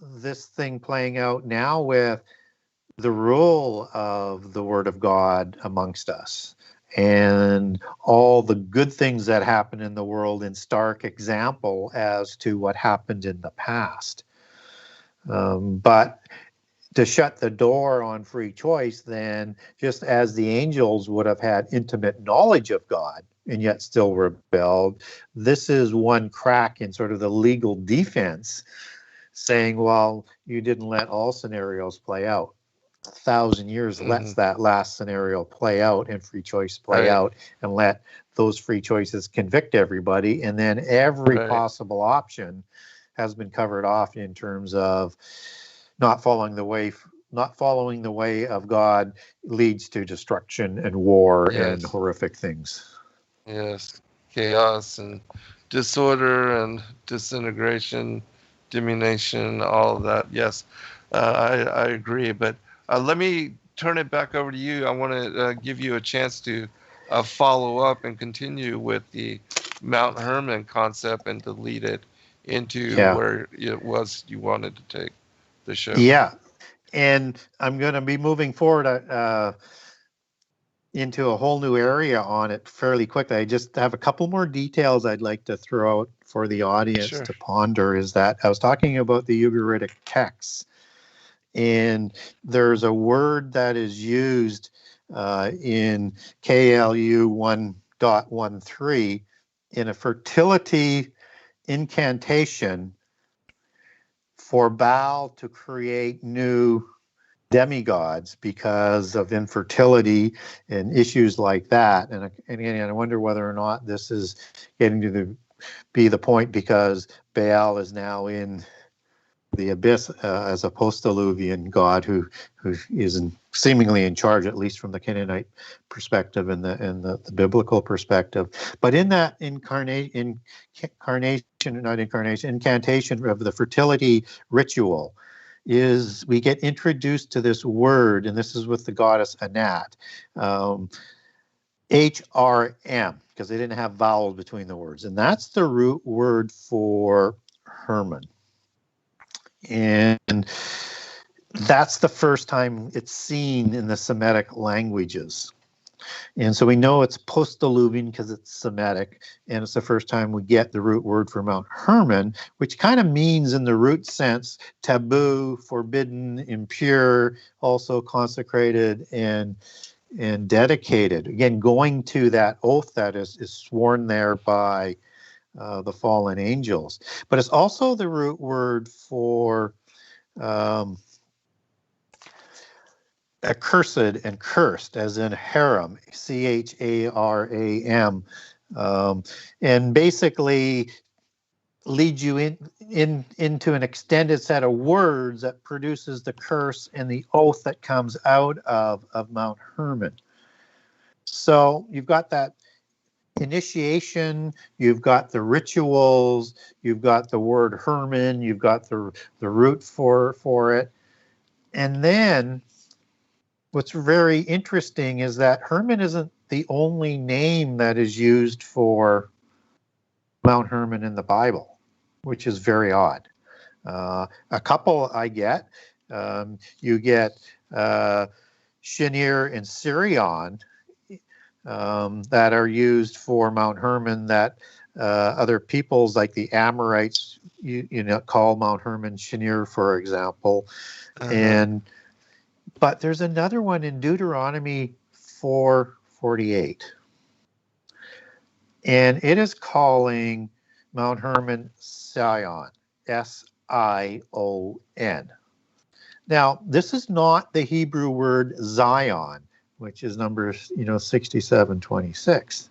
this thing playing out now with the rule of the Word of God amongst us, and all the good things that happen in the world in stark example as to what happened in the past. But to shut the door on free choice, then, just as the angels would have had intimate knowledge of God and yet still rebelled, this is one crack in sort of the legal defense, saying, well, you didn't let all scenarios play out. 1,000 years lets that last scenario play out and free choice play out, and let those free choices convict everybody, and then every possible option has been covered off in terms of not following the way of God leads to destruction and war and horrific things. Yes, chaos and disorder and disintegration, diminution, all of that. Yes, I agree, but let me turn it back over to you. I want to give you a chance to follow up and continue with the Mount Hermon concept and to lead it into where it was you wanted to take the show. Yeah, and I'm going to be moving forward into a whole new area on it fairly quickly. I just have a couple more details I'd like to throw out for the audience to ponder. Is that I was talking about the Ugaritic texts, and there's a word that is used in KLU 1.13 in a fertility incantation for Baal to create new demigods because of infertility and issues like that. And again, I wonder whether or not this is getting to be the point, because Baal is now in the abyss as a post-Diluvian god who is seemingly in charge, at least from the Canaanite perspective and the biblical perspective. But in that incantation of the fertility ritual, is we get introduced to this word, and this is with the goddess Anat, HRM, because they didn't have vowels between the words, and that's the root word for Hermon. And that's the first time it's seen in the Semitic languages. And so we know it's post-Diluvian because it's Semitic, and it's the first time we get the root word for Mount Hermon, which kind of means in the root sense taboo, forbidden, impure, also consecrated and dedicated. Again, going to that oath that is sworn there by the fallen angels. But it's also the root word for accursed and cursed, as in harem, charam, and basically leads you into an extended set of words that produces the curse and the oath that comes out of Mount Hermon. So you've got that initiation, you've got the rituals, you've got the word Hermon, you've got the root for it, and then what's very interesting is that Hermon isn't the only name that is used for Mount Hermon in the Bible, which is very odd. A couple I get. You get Shinir and Sirion that are used for Mount Hermon that other peoples like the Amorites you know call Mount Hermon Shinir, for example. But there's another one in Deuteronomy 4:48. And it is calling Mount Hermon Sion, S-I-O-N. Now, this is not the Hebrew word Zion, which is number 6726.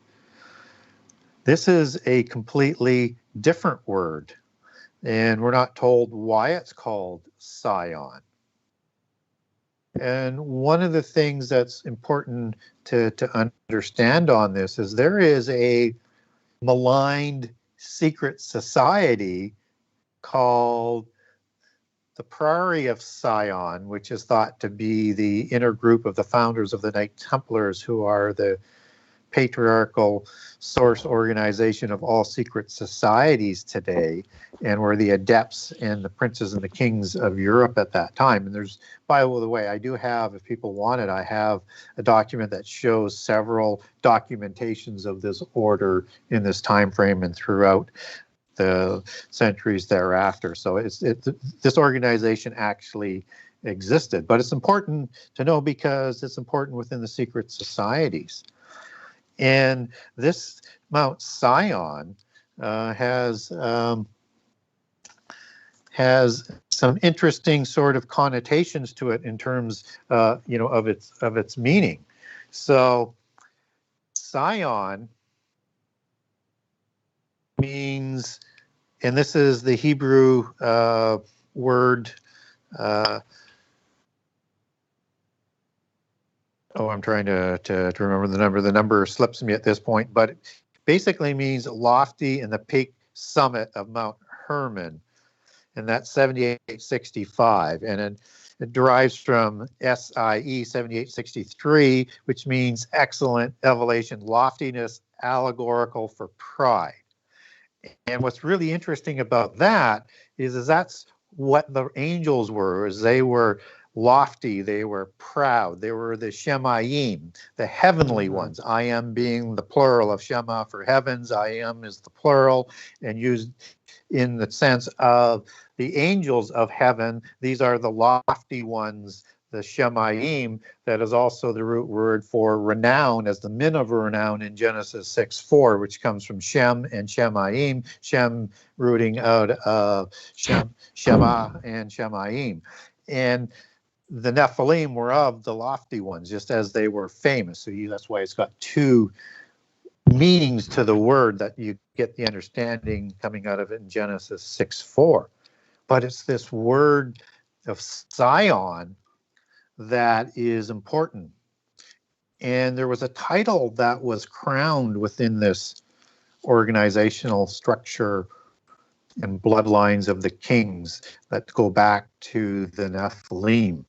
This is a completely different word, and we're not told why it's called Sion. And one of the things that's important to understand on this is there is a maligned secret society called the Priory of Sion, which is thought to be the inner group of the founders of the Knights Templars, who are the patriarchal source organization of all secret societies today, and were the adepts and the princes and the kings of Europe at that time. And there's, by the way, I do have, if people want it, I have a document that shows several documentations of this order in this time frame and throughout the centuries thereafter. So this organization actually existed, but it's important to know because it's important within the secret societies. And this Mount Sion has some interesting sort of connotations to it in terms, of its meaning. So Sion means, and this is the Hebrew word. I'm trying to remember the number. The number slips me at this point, but it basically means lofty in the peak summit of Mount Hermon, and that's 7865. And it derives from SIE 7863, which means excellent, elevation, loftiness, allegorical for pride. And what's really interesting about that is that's what the angels were, is they were lofty, they were proud, they were the Shemayim, the heavenly ones. I am being the plural of Shema for heavens, I am is the plural, and used in the sense of the angels of heaven. These are the lofty ones, the Shemayim. That is also the root word for renown, as the men of renown in Genesis 6:4, which comes from Shem and Shemayim, Shem rooting out of Shema and Shemayim. And the Nephilim were of the lofty ones, just as they were famous. So that's why it's got two meanings to the word that you get the understanding coming out of it in Genesis 6:4. But it's this word of Sion that is important. And there was a title that was crowned within this organizational structure and bloodlines of the kings that go back to the Nephilim.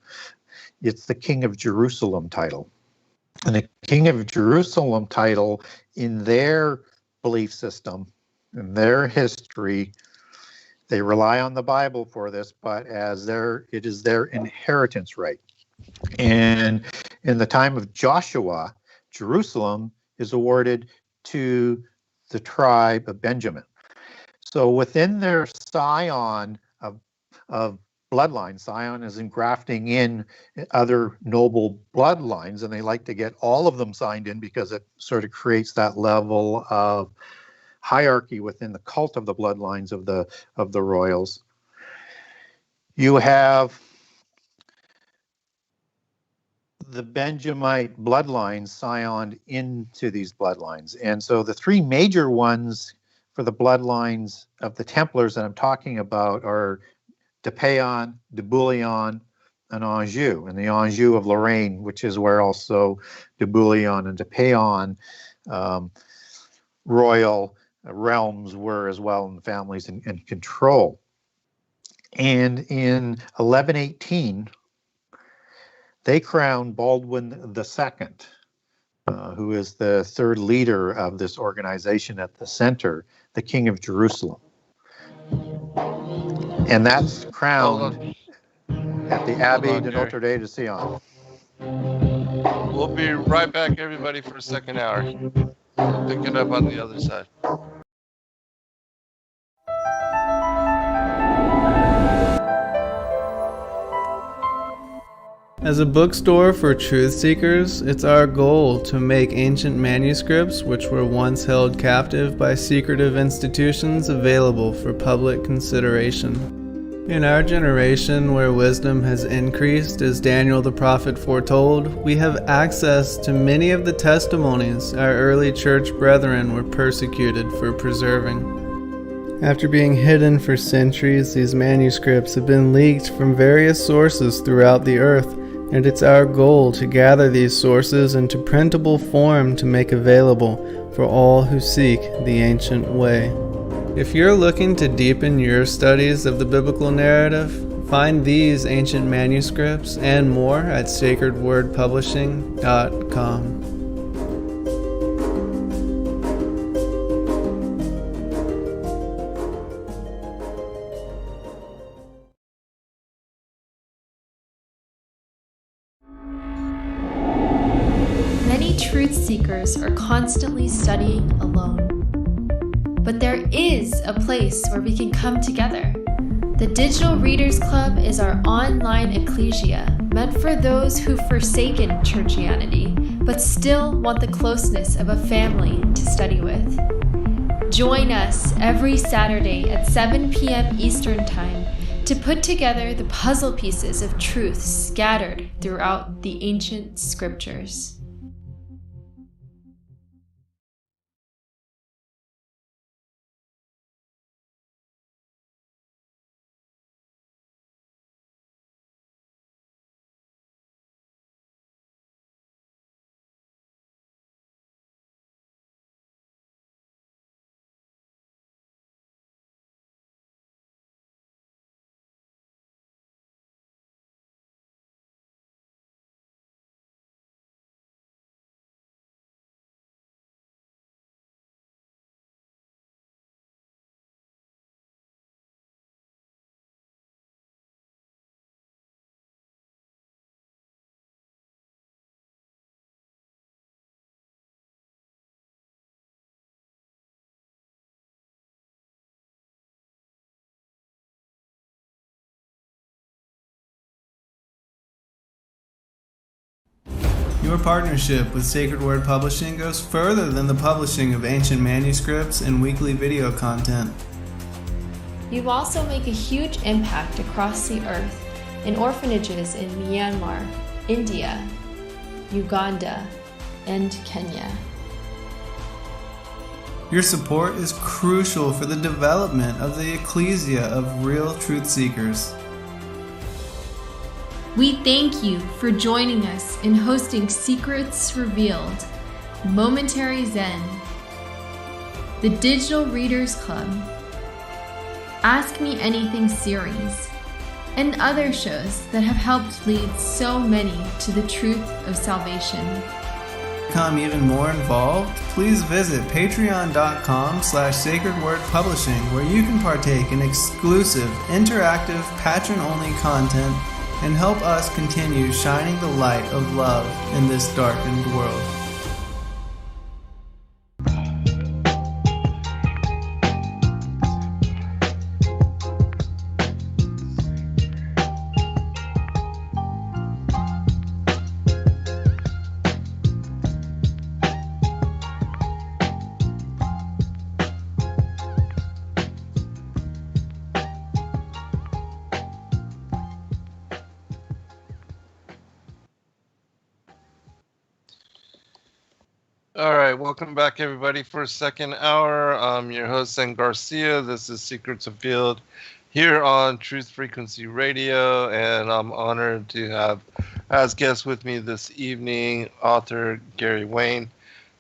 It's the King of Jerusalem title. And the King of Jerusalem title, in their belief system, in their history, They rely on the Bible for this, but it is their inheritance right. And in the time of Joshua, Jerusalem is awarded to the tribe of Benjamin. So within their scion of bloodline, scion is engrafting in other noble bloodlines, and they like to get all of them signed in because it sort of creates that level of hierarchy within the cult of the bloodlines of the royals. You have the Benjamite bloodlines scioned into these bloodlines. And so the three major ones for the bloodlines of the Templars that I'm talking about are de Paon, de Bouillon, and Anjou. And the Anjou of Lorraine, which is where also de Bouillon and de Paon royal realms were as well, and families in control. And in 1118, they crowned Baldwin II, who is the third leader of this organization at the center, the King of Jerusalem. And that's crowned at the Abbey de Notre Dame de Sion. We'll be right back, everybody, for a second hour. We'll pick it up on the other side. As a bookstore for truth seekers, it's our goal to make ancient manuscripts which were once held captive by secretive institutions available for public consideration. In our generation, where wisdom has increased as Daniel the prophet foretold, we have access to many of the testimonies our early church brethren were persecuted for preserving. After being hidden for centuries, these manuscripts have been leaked from various sources throughout the earth, and it's our goal to gather these sources into printable form to make available for all who seek the ancient way. If you're looking to deepen your studies of the biblical narrative, find these ancient manuscripts and more at sacredwordpublishing.com. Many truth seekers are constantly studying alone. But there is a place where we can come together. The Digital Readers Club is our online ecclesia meant for those who've forsaken churchianity but still want the closeness of a family to study with. Join us every Saturday at 7 p.m. Eastern Time to put together the puzzle pieces of truth scattered throughout the ancient scriptures. Your partnership with Sacred Word Publishing goes further than the publishing of ancient manuscripts and weekly video content. You also make a huge impact across the earth in orphanages in Myanmar, India, Uganda, and Kenya. Your support is crucial for the development of the ecclesia of real truth seekers. We thank you for joining us in hosting Secrets Revealed, Momentary Zen, the Digital Readers Club, Ask Me Anything series, and other shows that have helped lead so many to the truth of salvation. become even more involved, please visit patreon.com/sacredwordpublishing, where you can partake in exclusive, interactive, patron-only content and help us continue shining the light of love in this darkened world. All right, welcome back, everybody, for a second hour. I'm your host, Zen Garcia. This is Secrets of Field here on Truth Frequency Radio, and I'm honored to have as guest with me this evening author Gary Wayne.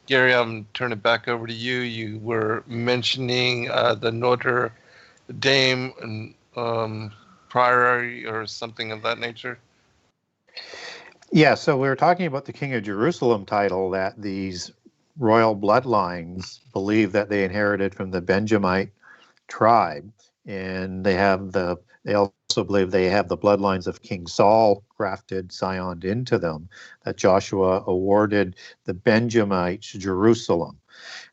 Gary, I'm turning it back over to you. You were mentioning the Notre Dame Priory or something of that nature. Yeah, so we were talking about the King of Jerusalem title that these royal bloodlines believe that they inherited from the Benjamite tribe, and they also believe they have the bloodlines of King Saul grafted, scioned into them, that Joshua awarded the Benjamites Jerusalem.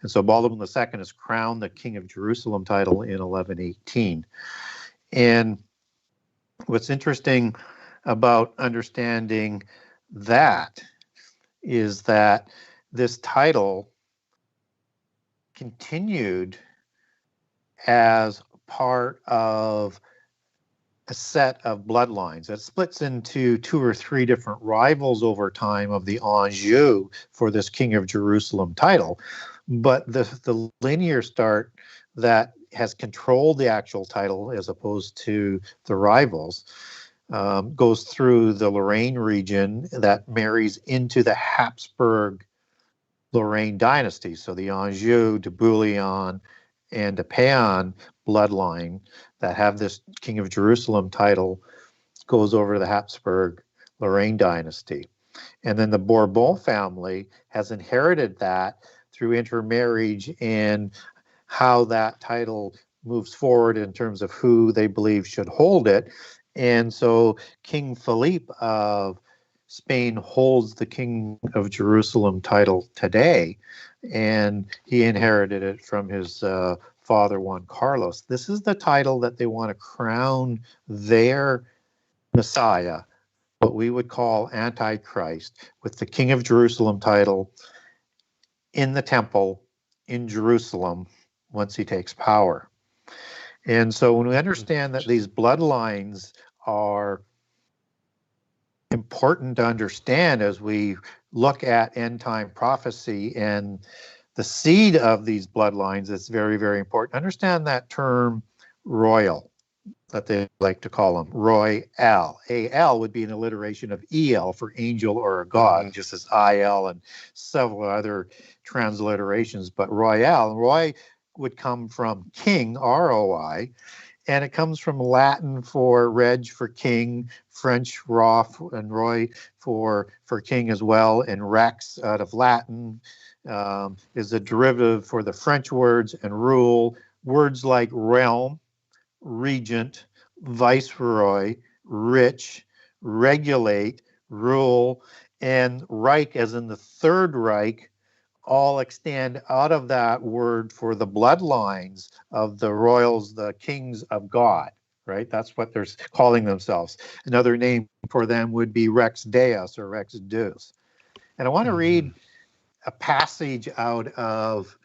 And so Baldwin II is crowned the King of Jerusalem title in 1118. And what's interesting about understanding that is that this title continued as part of a set of bloodlines. It splits into 2 or 3 different rivals over time of the Anjou for this King of Jerusalem title. But the linear start that has controlled the actual title as opposed to the rivals goes through the Lorraine region that marries into the Habsburg Lorraine dynasty. So the Anjou, de Bouillon, and de Péan bloodline that have this King of Jerusalem title goes over to the Habsburg Lorraine dynasty. And then the Bourbon family has inherited that through intermarriage and how that title moves forward in terms of who they believe should hold it. And so King Philippe of Spain holds the King of Jerusalem title today, and he inherited it from his father, Juan Carlos. This is the title that they want to crown their Messiah, what we would call Antichrist, with the King of Jerusalem title in the temple in Jerusalem once he takes power. And so when we understand that these bloodlines are important to understand as we look at end time prophecy and the seed of these bloodlines, it's very, very important. Understand that term royal, that they like to call them, royal. A-L would be an alliteration of E-L for angel or a god, just as I-L and several other transliterations. But royal, roy would come from king, R-O-I, and it comes from Latin for reg for king, French rof and roy for king as well, and rex out of Latin is a derivative for the French words and rule. Words like realm, regent, viceroy, rich, regulate, rule, and Reich, as in the Third Reich, all extend out of that word for the bloodlines of the royals, the kings of God, right? That's what they're calling themselves. Another name for them would be Rex Deus or Rex Deus. And I want to read a passage out of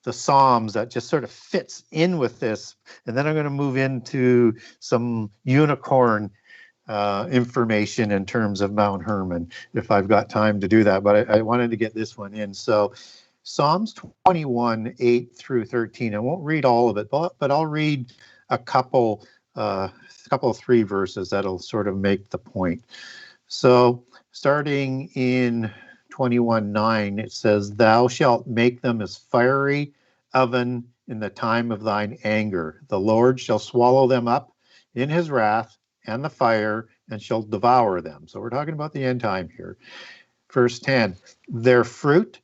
the Psalms that just sort of fits in with this. And then I'm going to move into some unicorn information in terms of Mount Hermon, if I've got time to do that. But I wanted to get this one in. So Psalms 21, 8 through 13. I won't read all of it, but I'll read a couple 3 verses that'll sort of make the point. So starting in 21:9, it says, "Thou shalt make them as fiery oven in the time of thine anger. The Lord shall swallow them up in his wrath and the fire, and shall devour them." So we're talking about the end time here. verse 10, their fruit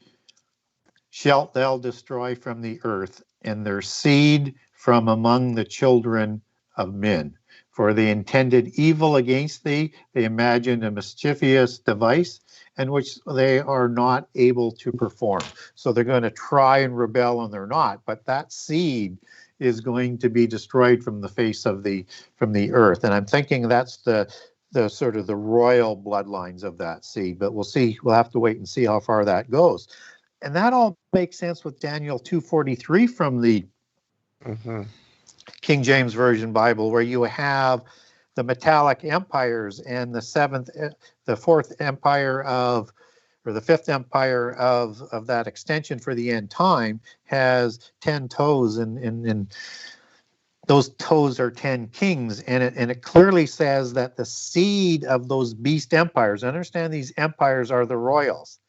shalt thou destroy from the earth, and their seed from among the children of men. For they intended evil against thee, they imagined a mischievous device, and which they are not able to perform. So they're going to try and rebel, and they're not. But that seed is going to be destroyed from the face of the earth. And I'm thinking that's the sort of the royal bloodlines of that seed. But we'll see. We'll have to wait and see how far that goes. And that all makes sense with Daniel 2:43 from the King James Version Bible, where you have the metallic empires and the fourth empire of, or the fifth empire of that extension for the end time has 10 toes, and those toes are 10 kings, and it clearly says that the seed of those beast empires, understand these empires are the royals.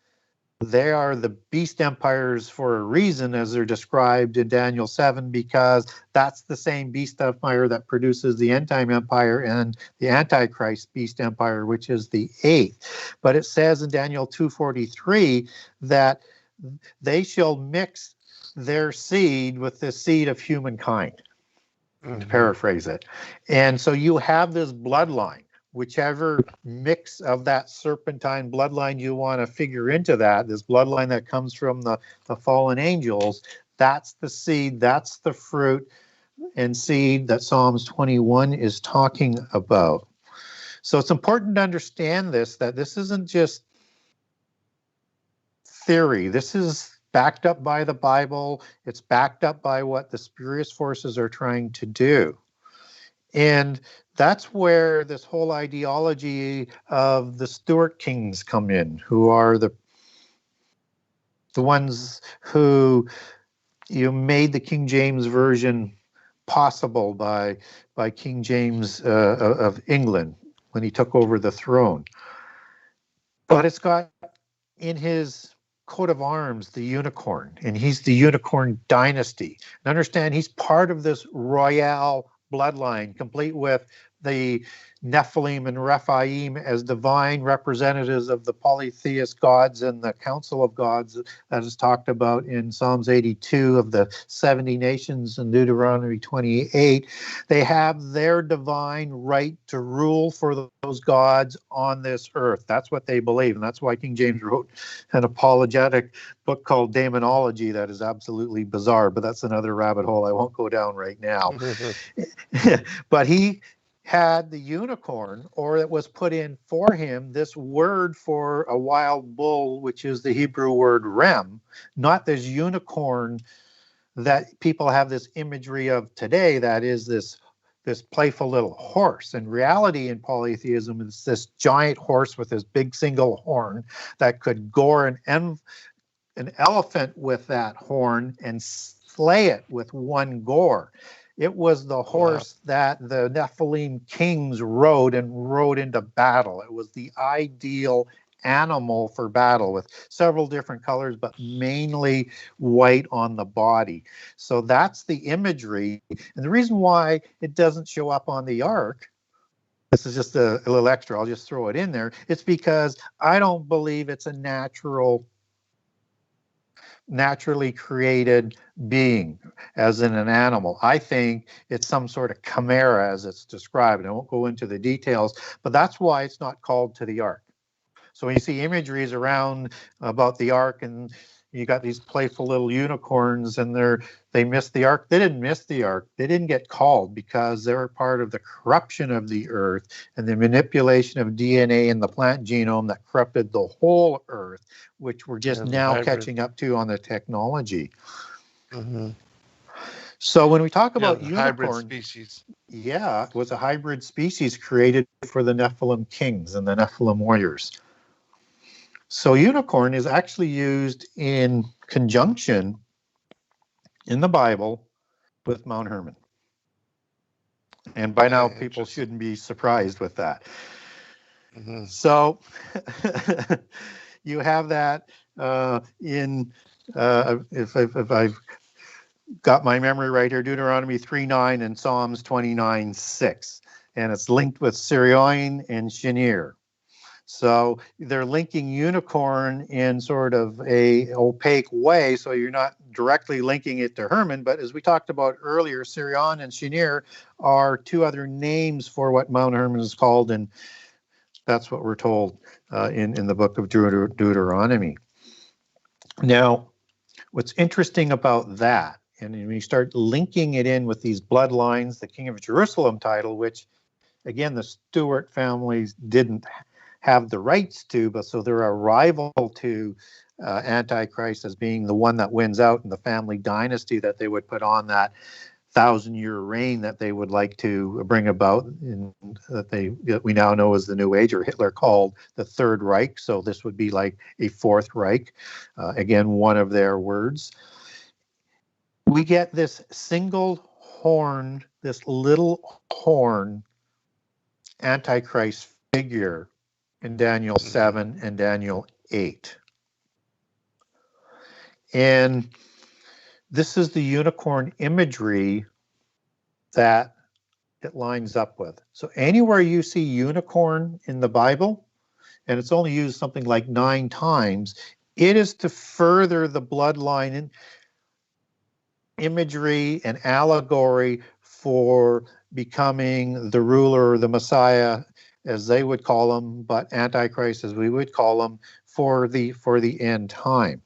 They are the beast empires for a reason, as they're described in Daniel 7, because that's the same beast empire that produces the end time empire and the Antichrist beast empire, which is the eighth. But it says in Daniel 2:43 that they shall mix their seed with the seed of humankind, to paraphrase it. And so you have this bloodline. Whichever mix of that serpentine bloodline you want to figure into that, this bloodline that comes from the fallen angels, that's the seed, that's the fruit and seed that Psalms 21 is talking about. So it's important to understand this, that this isn't just theory. This is backed up by the Bible. It's backed up by what the spurious forces are trying to do. And that's where this whole ideology of the Stuart Kings come in, who are the ones who made the King James Version possible by King James of England when he took over the throne. But it's got in his coat of arms the unicorn, and he's the unicorn dynasty. And understand, he's part of this royal bloodline, complete with the Nephilim and Rephaim as divine representatives of the polytheist gods and the council of gods that is talked about in Psalms 82 of the 70 nations and Deuteronomy 28. They have their divine right to rule for those gods on this earth. That's what they believe, and that's why King James wrote an apologetic book called Demonology that is absolutely bizarre, but that's another rabbit hole I won't go down right now. But he had the unicorn, or it was put in for him, this word for a wild bull, which is the Hebrew word rem, not this unicorn that people have this imagery of today, that is this playful little horse. In reality, in polytheism, it's this giant horse with this big single horn that could gore an elephant with that horn and slay it with one gore. It was the horse that the Nephilim kings rode into battle. It was the ideal animal for battle, with several different colors, but mainly white on the body. So that's the imagery. And the reason why it doesn't show up on the ark, this is just a little extra, I'll just throw it in there, it's because I don't believe it's a naturally created being, as in an animal. I think it's some sort of chimera, as it's described. I won't go into the details, but that's why it's not called to the ark. So when you see imageries around about the ark, and you got these playful little unicorns, and they missed the ark. They didn't miss the ark. They didn't get called because they were part of the corruption of the earth and the manipulation of DNA in the plant genome that corrupted the whole earth, which we're just now catching up to on the technology. So when we talk about unicorn, hybrid species, it was a hybrid species created for the Nephilim kings and the Nephilim warriors. So unicorn is actually used in conjunction in the Bible with Mount Hermon. And by now people shouldn't be surprised with that. So you have that in, if I've got my memory right here, Deuteronomy 3:9 and Psalms 29:6. And it's linked with Sirion and Shinir. So they're linking unicorn in sort of a opaque way, so you're not directly linking it to Hermon. But as we talked about earlier, Sirion and Shinir are two other names for what Mount Hermon is called, and that's what we're told in the book of Deuteronomy. Now, what's interesting about that, and when you start linking it in with these bloodlines, the King of Jerusalem title, which, again, the Stuart families didn't have the rights to, but so they're a rival to Antichrist as being the one that wins out in the family dynasty that they would put on that 1,000-year reign that they would like to bring about, in, that we now know as the New Age, or Hitler called the Third Reich. So this would be like a Fourth Reich, again, one of their words. We get this single horned, this little horn Antichrist figure in Daniel 7 and Daniel 8. And this is the unicorn imagery that it lines up with. So anywhere you see unicorn in the Bible, and it's only used something like 9 times, it is to further the bloodline imagery and allegory for becoming the ruler, the Messiah, as they would call him, but Antichrist, as we would call him, for the end time.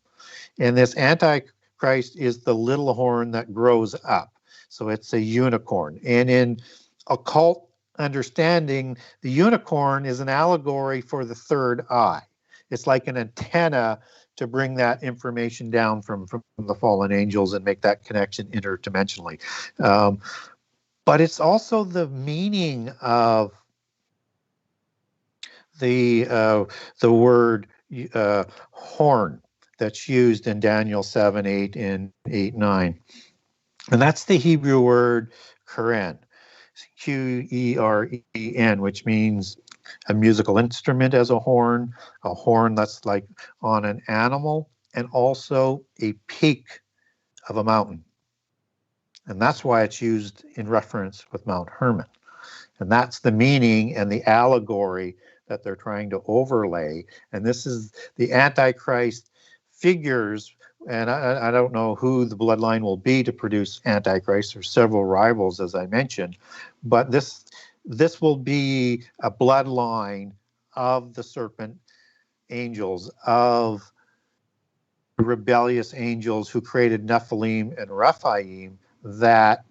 And this Antichrist is the little horn that grows up. So it's a unicorn. And in occult understanding, the unicorn is an allegory for the third eye. It's like an antenna to bring that information down from the fallen angels and make that connection interdimensionally. But it's also the meaning of the word horn that's used in Daniel 7, 8, and 8, 9. And that's the Hebrew word Qeren, Qeren, which means a musical instrument as a horn that's like on an animal, and also a peak of a mountain. And that's why it's used in reference with Mount Hermon. And that's the meaning and the allegory that they're trying to overlay. And this is the Antichrist figures, and I don't know who the bloodline will be to produce Antichrist. There's several rivals, as I mentioned, but this will be a bloodline of the serpent angels, of rebellious angels who created Nephilim and Rephaim, that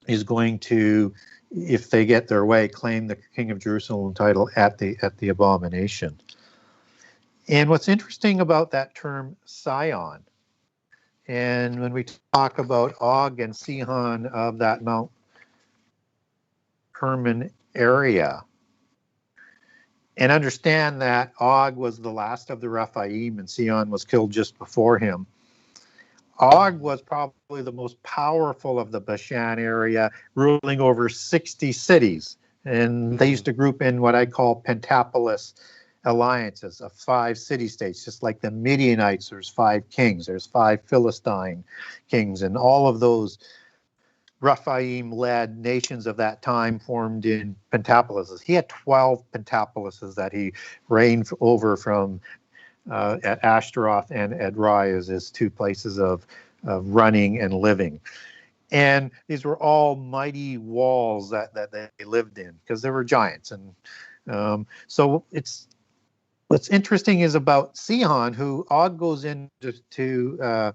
is going to, if they get their way, claim the King of Jerusalem title at the abomination. And what's interesting about that term Scion, and when we talk about Og and Sihon of that Mount Hermon area, and understand that Og was the last of the Rephaim and Sihon was killed just before him. Og was probably the most powerful of the Bashan area, ruling over 60 cities. And they used to group in what I call pentapolis alliances of 5 city-states, just like the Midianites. There's 5 kings, there's 5 Philistine kings, and all of those Rephaim-led nations of that time formed in pentapolises. He had 12 pentapolises that he reigned over, from at Ashtaroth and Edrei as his 2 places of running and living. And these were all mighty walls that they lived in, because they were giants. And so what's interesting is about Sihon, who Og goes in to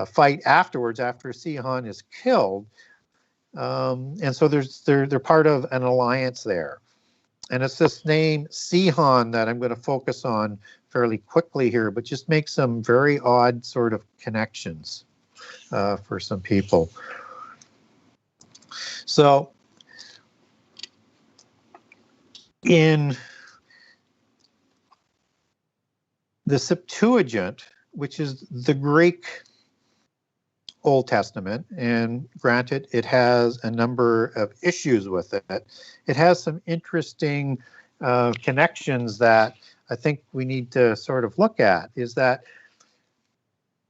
fight afterwards, after Sihon is killed. And so they're part of an alliance there. And it's this name Sihon that I'm going to focus on fairly quickly here, but just make some very odd sort of connections for some people. So in the Septuagint, which is the Greek Old Testament, and granted, it has a number of issues with it. It has some interesting connections that I think we need to sort of look at, is that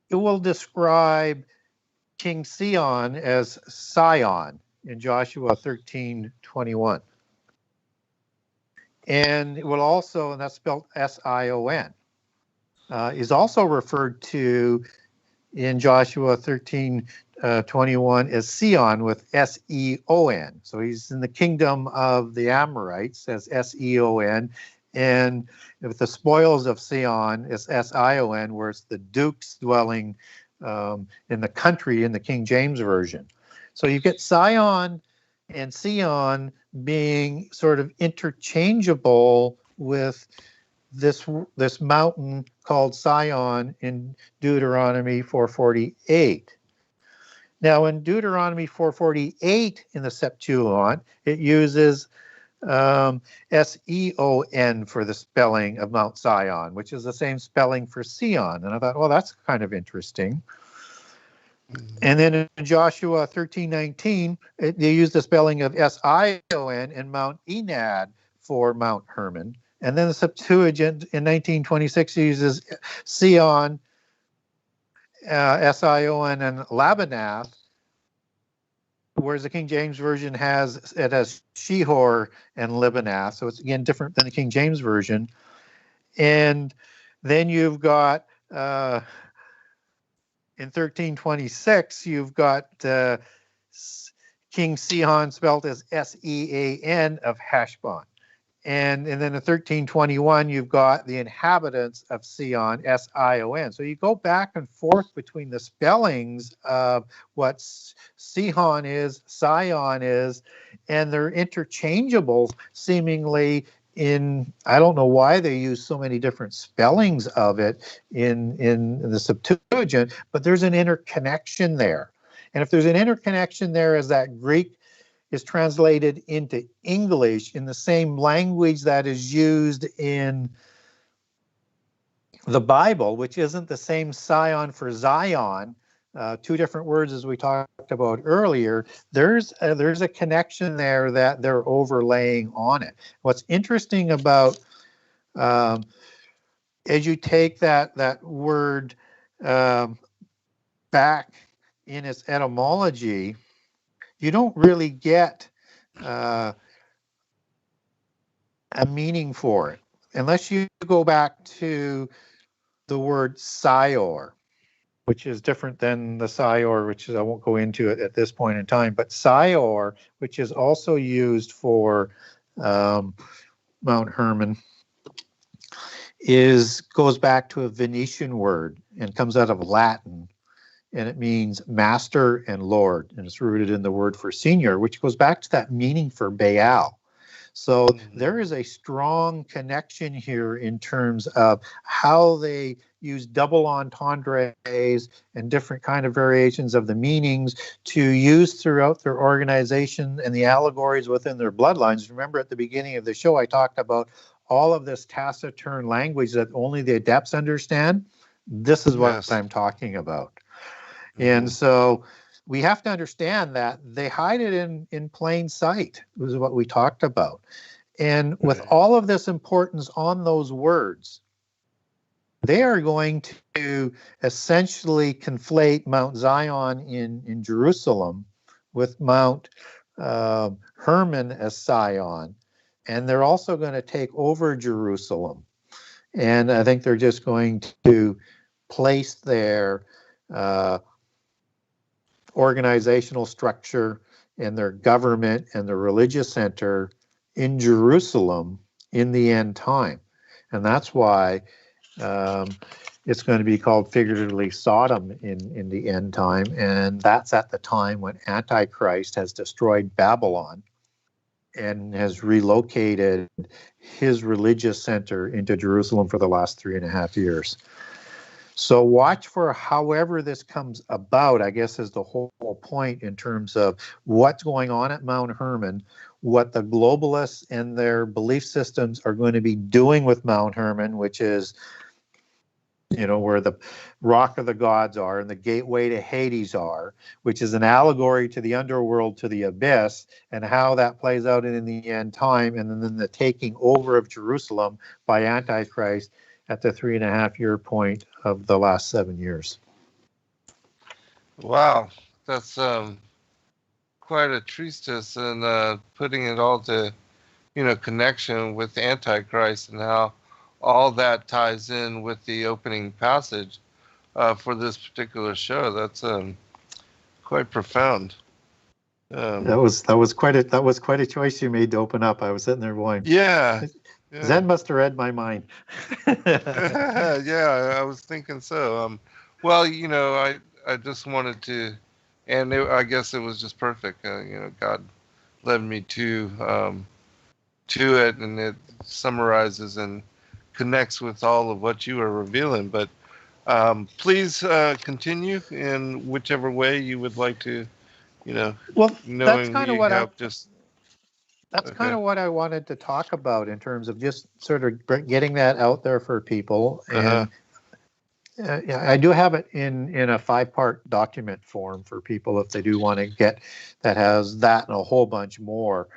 it will describe King Sion as Sion in Joshua 13:21. And it will also, and that's spelled S-I-O-N, is also referred to in Joshua 13:21 as Sion with S-E-O-N. So he's in the kingdom of the Amorites as S-E-O-N. And with the spoils of Sion, it's S-I-O-N, where it's the duke's dwelling in the country in the King James Version. So you get Sion and Sion being sort of interchangeable with this mountain called Sion in Deuteronomy 4:48. Now, in Deuteronomy 4:48 in the Septuagint, it uses S-E-O-N for the spelling of Mount Sion, which is the same spelling for Sion. And I thought, well, that's kind of interesting. And then in Joshua 13:19, they use the spelling of S-I-O-N in Mount Enad for Mount Hermon. And then the Septuagint in 1926 uses Sion, S-I-O-N, and Labanath, whereas the King James Version has it as Shihor and Libanath. So it's, again, different than the King James Version. And then you've got... in 1326, you've got King Sihon spelled as S-E-A-N of Heshbon. And then in 1321, you've got the inhabitants of Sion, S-I-O-N. So you go back and forth between the spellings of what Sihon is, Sion is, and they're interchangeable seemingly in, I don't know why they use so many different spellings of it in the Septuagint, but there's an interconnection there. And if there's an interconnection there as that Greek is translated into English in the same language that is used in the Bible, which isn't the same Sion for Zion, two different words as we talked about earlier, there's a connection there that they're overlaying on it. What's interesting about as you take that word back in its etymology, you don't really get a meaning for it unless you go back to the word Sior, which is different than the Sior, which is, I won't go into it at this point in time, but Sior, which is also used for Mount Hermon, goes back to a Venetian word and comes out of Latin. And it means master and lord, and it's rooted in the word for senior, which goes back to that meaning for Baal. So there is a strong connection here in terms of how they use double entendres and different kind of variations of the meanings to use throughout their organization and the allegories within their bloodlines. Remember at the beginning of the show, I talked about all of this taciturn language that only the adepts understand. This is what I'm talking about. And so we have to understand that they hide it in plain sight, was what we talked about. And with all of this importance on those words, they are going to essentially conflate Mount Zion in Jerusalem with Mount Hermon as Sion. And they're also going to take over Jerusalem. And I think they're just going to place their organizational structure and their government and their religious center in Jerusalem in the end time. And that's why it's going to be called figuratively Sodom in the end time. And that's at the time when Antichrist has destroyed Babylon and has relocated his religious center into Jerusalem for the last 3.5 years. So watch for however this comes about, I guess, is the whole point in terms of what's going on at Mount Hermon, what the globalists and their belief systems are going to be doing with Mount Hermon, which is, you know, where the rock of the gods are and the gateway to Hades are, which is an allegory to the underworld, to the abyss, and how that plays out in the end time, and then the taking over of Jerusalem by Antichrist at the 3.5-year point of the last 7 years. Wow, that's quite a treatise, and putting it all to, connection with Antichrist and how all that ties in with the opening passage for this particular show. That's quite profound. That was quite a choice you made to open up. I was sitting there going, yeah. Zen must have read my mind. Yeah, I was thinking so. Well, I just wanted to, and I guess it was just perfect. God led me to it, and it summarizes and connects with all of what you are revealing. But please continue in whichever way you would like to. Well, knowing that's kind of we what have just. That's Okay. kind of what I wanted to talk about in terms of just sort of getting that out there for people. And I do have it in a 5-part document form for people if they do want to get that, has that and a whole bunch more.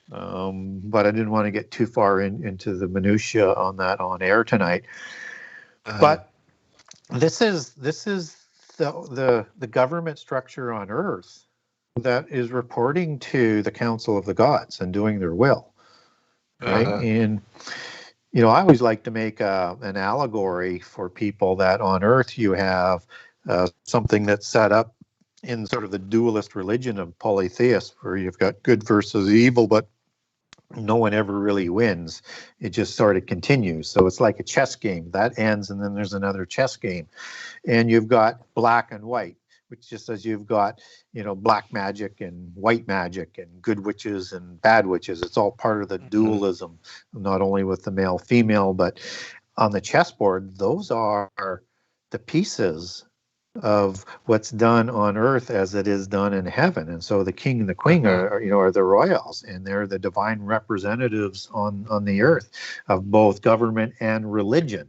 But I didn't want to get too far into the minutia on that on air tonight. But this is the government structure on Earth that is reporting to the Council of the Gods and doing their will, right? And I always like to make an allegory for people that on Earth you have something that's set up in sort of the dualist religion of polytheists, where you've got good versus evil, but no one ever really wins. It just sort of continues. So it's like a chess game that ends, and then there's another chess game, and you've got black and white, which just says you've got, black magic and white magic and good witches and bad witches. It's all part of the dualism, not only with the male, female, but on the chessboard, those are the pieces of what's done on Earth as it is done in heaven. And so the king and the queen are the royals, and they're the divine representatives on the earth of both government and religion.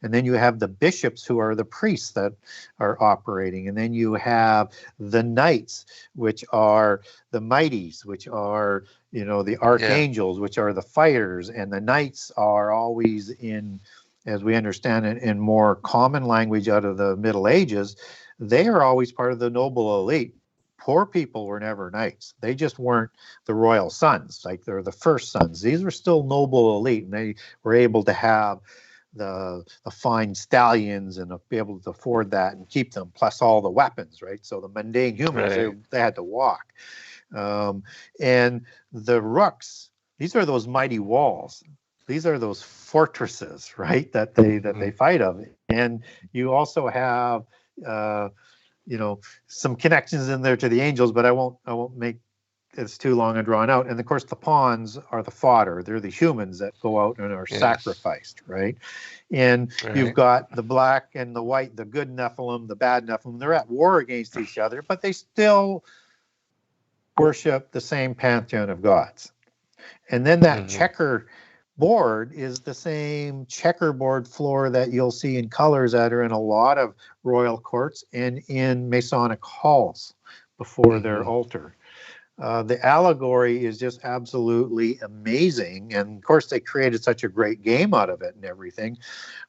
And then you have the bishops, who are the priests that are operating. And then you have the knights, which are the mighties, which are, the archangels, which are the fighters. And the knights are always in, as we understand it, in more common language out of the Middle Ages, they are always part of the noble elite. Poor people were never knights. They just weren't the royal sons, like they're the first sons. These were still noble elite, and they were able to have the fine stallions and be able to afford that and keep them, plus all the weapons, right? So the mundane humans, they had to walk. And the rooks, these are those mighty walls. These are those fortresses, right, that they fight of. And you also have some connections in there to the angels, but I won't make it's too long and drawn out. And of course, the pawns are the fodder. They're the humans that go out and are sacrificed, right? And you've got the black and the white, the good Nephilim, the bad Nephilim. They're at war against each other, but they still worship the same pantheon of gods. And then that checker board is the same checkerboard floor that you'll see in colors that are in a lot of royal courts and in Masonic halls before their altar. The allegory is just absolutely amazing. And of course, they created such a great game out of it and everything.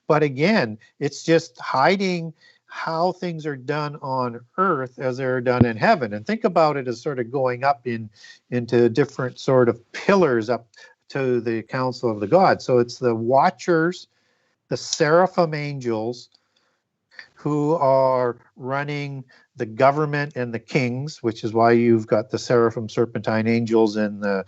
But again, it's just hiding how things are done on earth as they're done in heaven. And think about it as sort of going up into different sort of pillars up to the council of the gods. So it's the watchers, the seraphim angels, who are running the government and the kings, which is why you've got the seraphim serpentine angels and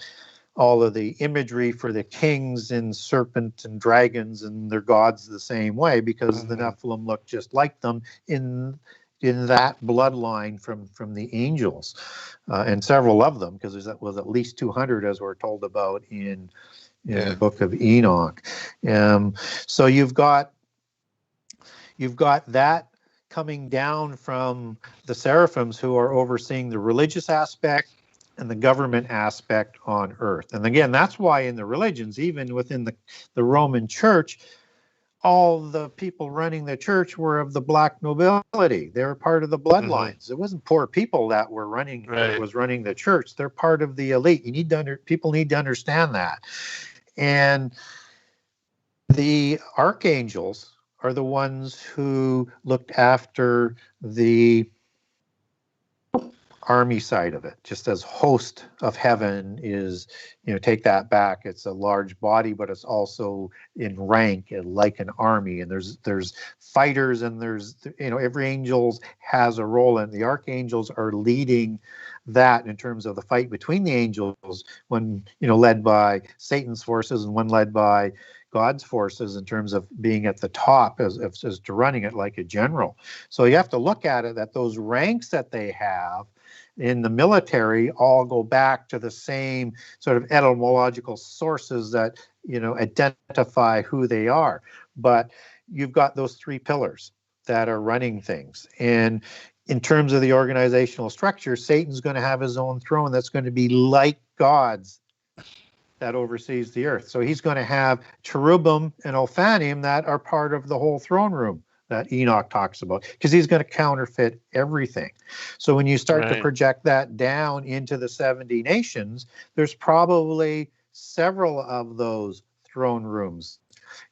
all of the imagery for the kings in serpent and dragons and their gods the same way, because the Nephilim look just like them in that bloodline from the angels, and several of them, because there was at least 200, as we're told about in the Book of Enoch. So you've got that coming down from the seraphims, who are overseeing the religious aspect and the government aspect on earth. And again, that's why in the religions, even within the Roman Church, all the people running the church were of the black nobility. They were part of the bloodlines. It wasn't poor people that were running the church. They're part of the elite. People need to understand that. And the archangels are the ones who looked after the army side of it, just as host of heaven is, take that back. It's a large body, but it's also in rank and like an army. And there's fighters, and there's, every angel has a role, and the archangels are leading that in terms of the fight between the angels, one, led by Satan's forces and one led by God's forces, in terms of being at the top as to running it like a general. So you have to look at it that those ranks that they have in the military all go back to the same sort of etymological sources that, identify who they are. But you've got those three pillars that are running things. And in terms of the organizational structure, Satan's going to have his own throne that's going to be like God's, that oversees the earth. So he's going to have cherubim and Ophanim that are part of the whole throne room that Enoch talks about, because he's going to counterfeit everything. So when you start to project that down into the 70 nations, there's probably several of those throne rooms,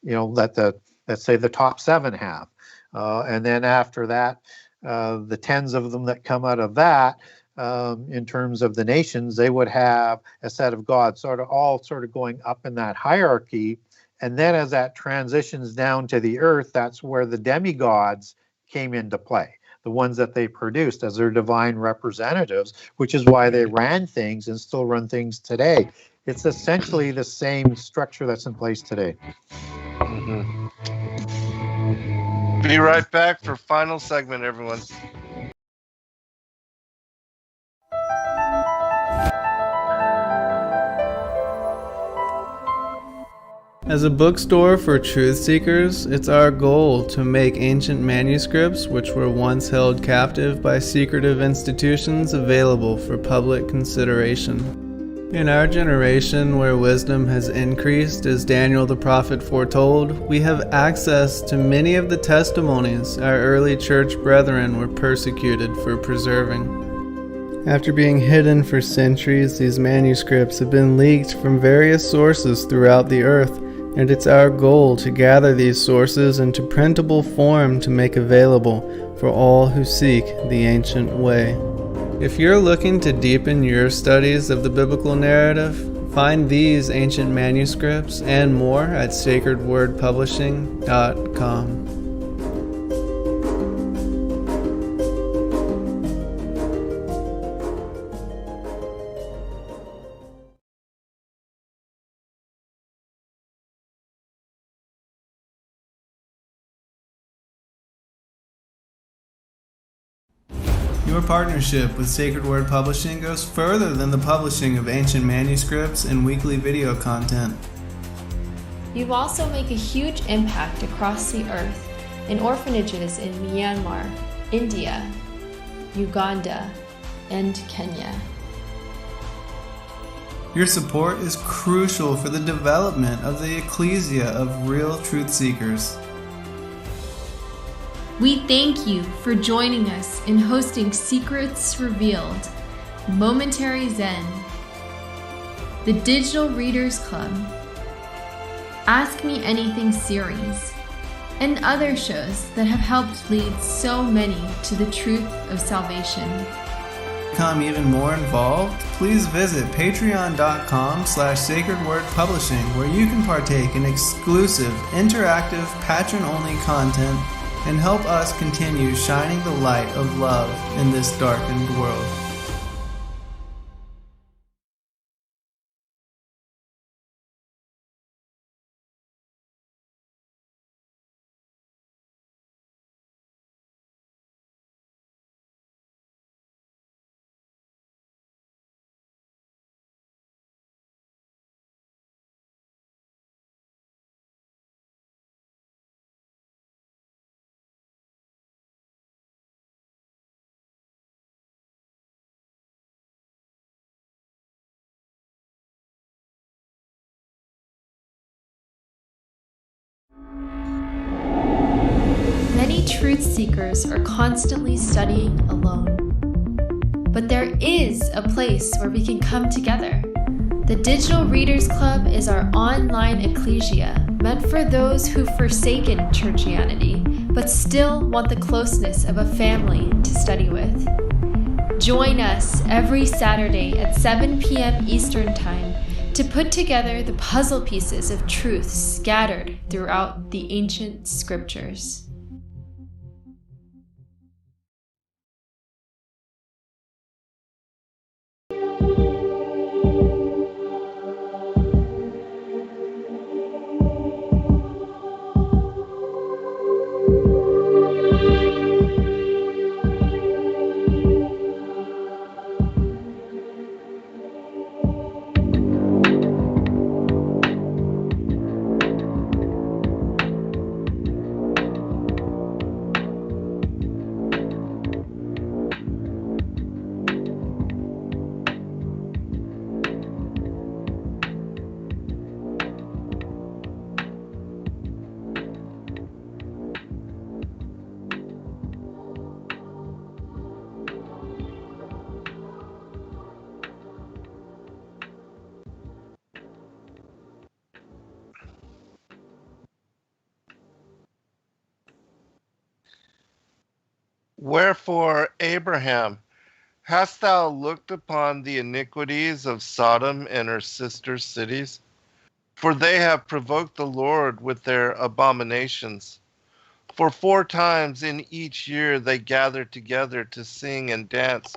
that let's say the top 7 have. And then after that, the tens of them that come out of that, in terms of the nations, they would have a set of gods, all going up in that hierarchy. And then as that transitions down to the earth, that's where the demigods came into play, the ones that they produced as their divine representatives, which is why they ran things and still run things today. It's essentially the same structure that's in place today. Mm-hmm. Be right back for final segment, everyone. As a bookstore for truth seekers, it's our goal to make ancient manuscripts which were once held captive by secretive institutions available for public consideration. In our generation, where wisdom has increased as Daniel the prophet foretold, we have access to many of the testimonies our early church brethren were persecuted for preserving. After being hidden for centuries, these manuscripts have been leaked from various sources throughout the earth, and it's our goal to gather these sources into printable form to make available for all who seek the ancient way. If you're looking to deepen your studies of the biblical narrative, find these ancient manuscripts and more at sacredwordpublishing.com. Your partnership with Sacred Word Publishing goes further than the publishing of ancient manuscripts and weekly video content. You also make a huge impact across the earth in orphanages in Myanmar, India, Uganda, and Kenya. Your support is crucial for the development of the ecclesia of real truth seekers. We thank you for joining us in hosting Secrets Revealed, Momentary Zen, the Digital Readers Club, Ask Me Anything series, and other shows that have helped lead so many to the truth of salvation. To become even more involved, please visit patreon.com/sacredwordpublishing, where you can partake in exclusive, interactive, patron-only content and help us continue shining the light of love in this darkened world. Many truth seekers are constantly studying alone. But there is a place where we can come together. The Digital Readers Club is our online ecclesia meant for those who've forsaken churchianity, but still want the closeness of a family to study with. Join us every Saturday at 7 p.m. Eastern Time to put together the puzzle pieces of truth scattered throughout the ancient scriptures. Wherefore, Abraham, hast thou looked upon the iniquities of Sodom and her sister cities? For they have provoked the Lord with their abominations. For 4 times in each year they gather together to sing and dance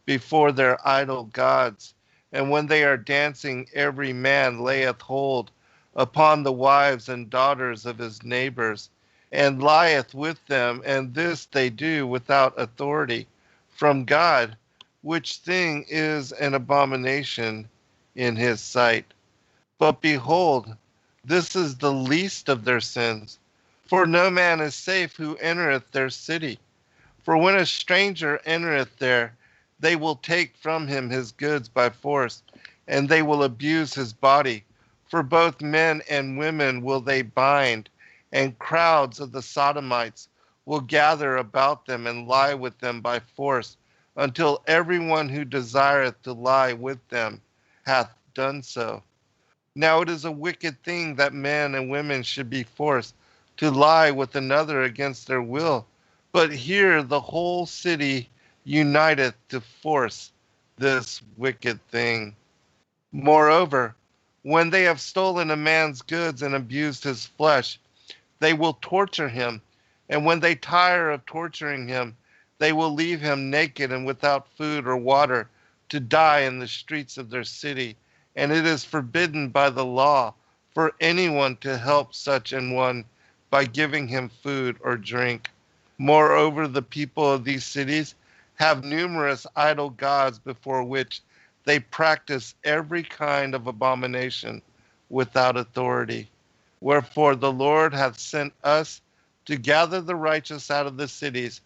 before their idol gods. And when they are dancing, every man layeth hold upon the wives and daughters of his neighbors, and lieth with them, and this they do without authority from God, which thing is an abomination in his sight. But behold, this is the least of their sins. For no man is safe who entereth their city. For when a stranger entereth there, they will take from him his goods by force, and they will abuse his body. For both men and women will they bind, and crowds of the Sodomites will gather about them and lie with them by force, until everyone who desireth to lie with them hath done so. Now it is a wicked thing that men and women should be forced to lie with another against their will. But here the whole city uniteth to force this wicked thing. Moreover, when they have stolen a man's goods and abused his flesh, they will torture him. And when they tire of torturing him, they will leave him naked and without food or water to die in the streets of their city. And it is forbidden by the law for anyone to help such an one by giving him food or drink. Moreover, the people of these cities have numerous idol gods before which they practice every kind of abomination without authority. Wherefore the Lord hath sent us to gather the righteous out of the cities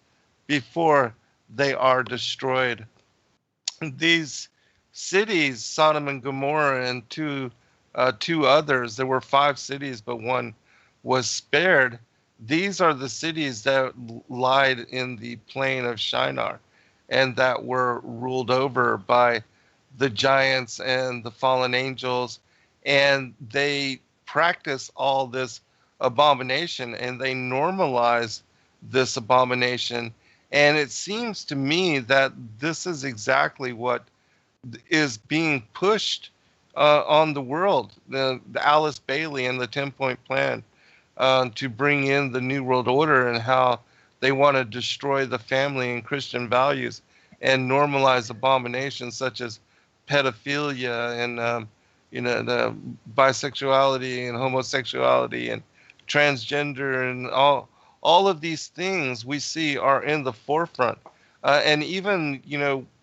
before they are destroyed. These cities, Sodom and Gomorrah, and two others, there were 5 cities, but one was spared. These are the cities that lied in the plain of Shinar and that were ruled over by the giants and the fallen angels, and they practice all this abomination and they normalize this abomination. And it seems to me that this is exactly what is being pushed on the world, the Alice Bailey and the 10-point plan, to bring in the New World Order and how they want to destroy the family and Christian values and normalize abominations such as pedophilia and the bisexuality and homosexuality and transgender and all of these things we see are in the forefront, and even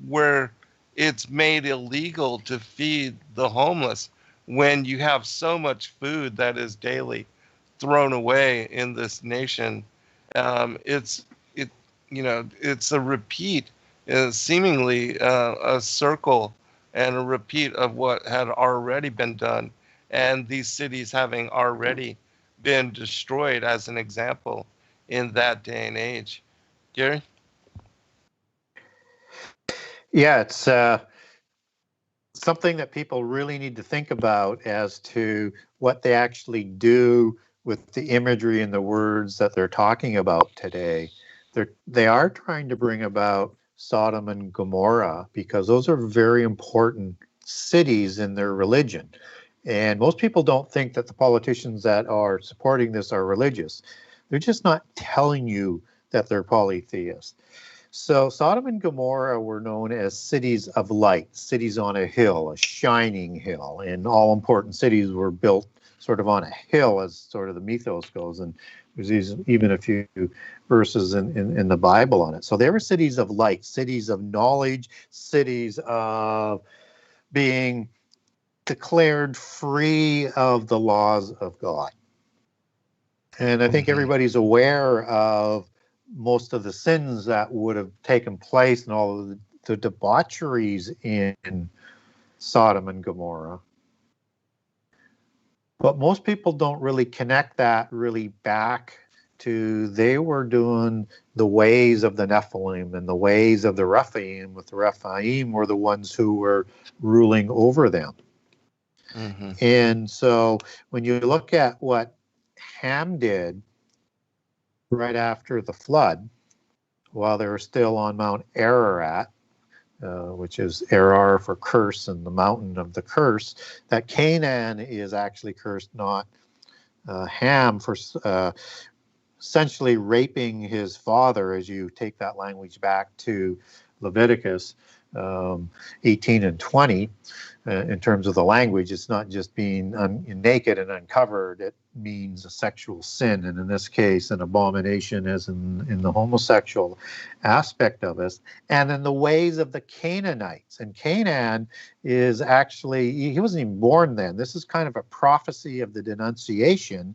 where it's made illegal to feed the homeless when you have so much food that is daily thrown away in this nation. It's a repeat, seemingly a circle and a repeat of what had already been done, and these cities having already been destroyed as an example in that day and age. Gary? Yeah, it's something that people really need to think about as to what they actually do with the imagery and the words that they're talking about today. They are trying to bring about Sodom and Gomorrah, because those are very important cities in their religion. And most people don't think that the politicians that are supporting this are religious. They're just not telling you that they're polytheists. So Sodom and Gomorrah were known as cities of light, cities on a hill, a shining hill, and all important cities were built sort of on a hill, as sort of the mythos goes, and there's even a few verses in the Bible on it. So they were cities of light, cities of knowledge, cities of being declared free of the laws of God. And I think everybody's aware of most of the sins that would have taken place and all of the debaucheries in Sodom and Gomorrah. But most people don't really connect that really back to they were doing the ways of the Nephilim and the ways of the Rephaim, with the Rephaim were the ones who were ruling over them. Mm-hmm. And so when you look at what Ham did right after the flood, while they were still on Mount Ararat, which is Arar for curse and the mountain of the curse, that Canaan is actually cursed, not Ham, for essentially raping his father, as you take that language back to Leviticus 18 and 20. In terms of the language, it's not just being naked and uncovered, it means a sexual sin, and in this case an abomination, as in the homosexual aspect of us, and in the ways of the Canaanites. And Canaan is actually, he wasn't even born then. This is kind of a prophecy of the denunciation,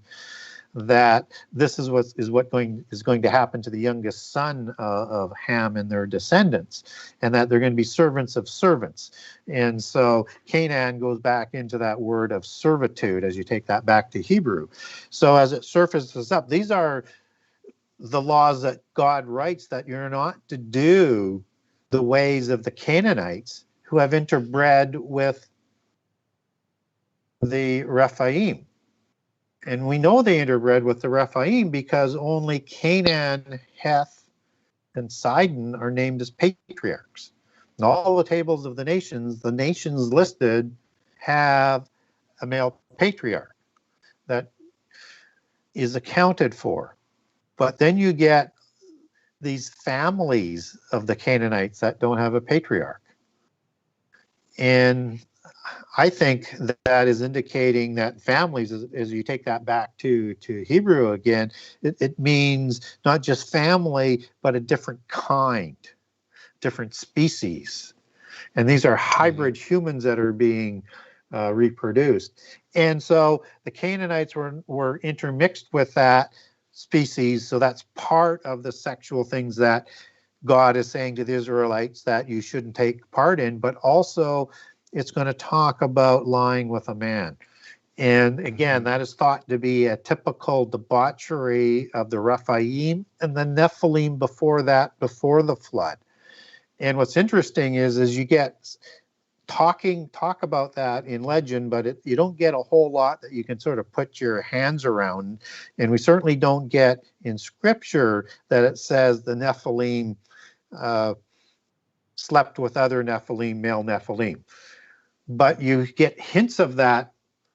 that this is what is going to happen to the youngest son of Ham and their descendants, and that they're going to be servants of servants. And so Canaan goes back into that word of servitude as you take that back to Hebrew. So as it surfaces up, these are the laws that God writes, that you're not to do the ways of the Canaanites who have interbred with the Rephaim. And we know they interbred with the Rephaim because only Canaan, Heth, and Sidon are named as patriarchs. In all the tables of the nations listed have a male patriarch that is accounted for. But then you get these families of the Canaanites that don't have a patriarch. And I think that is indicating that families, as you take that back to Hebrew again, it means not just family, but a different kind, different species. And these are hybrid humans that are being reproduced. And so the Canaanites were intermixed with that species. So that's part of the sexual things that God is saying to the Israelites that you shouldn't take part in, but also it's going to talk about lying with a man. And again, that is thought to be a typical debauchery of the Rephaim and the Nephilim before that, before the flood. And what's interesting is you get talk about that in legend, but you don't get a whole lot that you can sort of put your hands around. And we certainly don't get in scripture that it says the Nephilim slept with other Nephilim, male Nephilim. But you get hints of that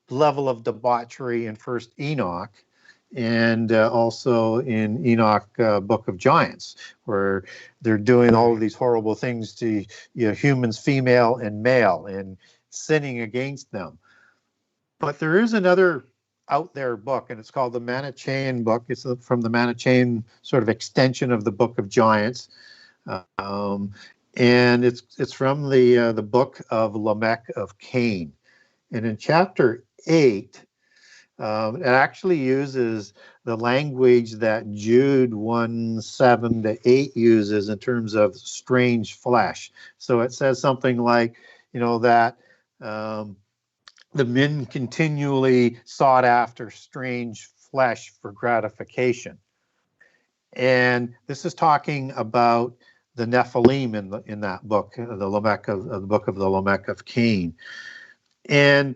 level of debauchery in First Enoch, and also in Enoch, Book of Giants, where they're doing all of these horrible things to humans, female and male, and sinning against them. But there is another out there book, and it's called the Manichaean book. It's from the Manichaean sort of extension of the Book of Giants. And it's from the book of Lamech of Cain. And in chapter 8, it actually uses the language that Jude 1:7-8 uses in terms of strange flesh. So it says something like, that the men continually sought after strange flesh for gratification. And this is talking about the Nephilim in that book, the book of the Lamech of Cain. And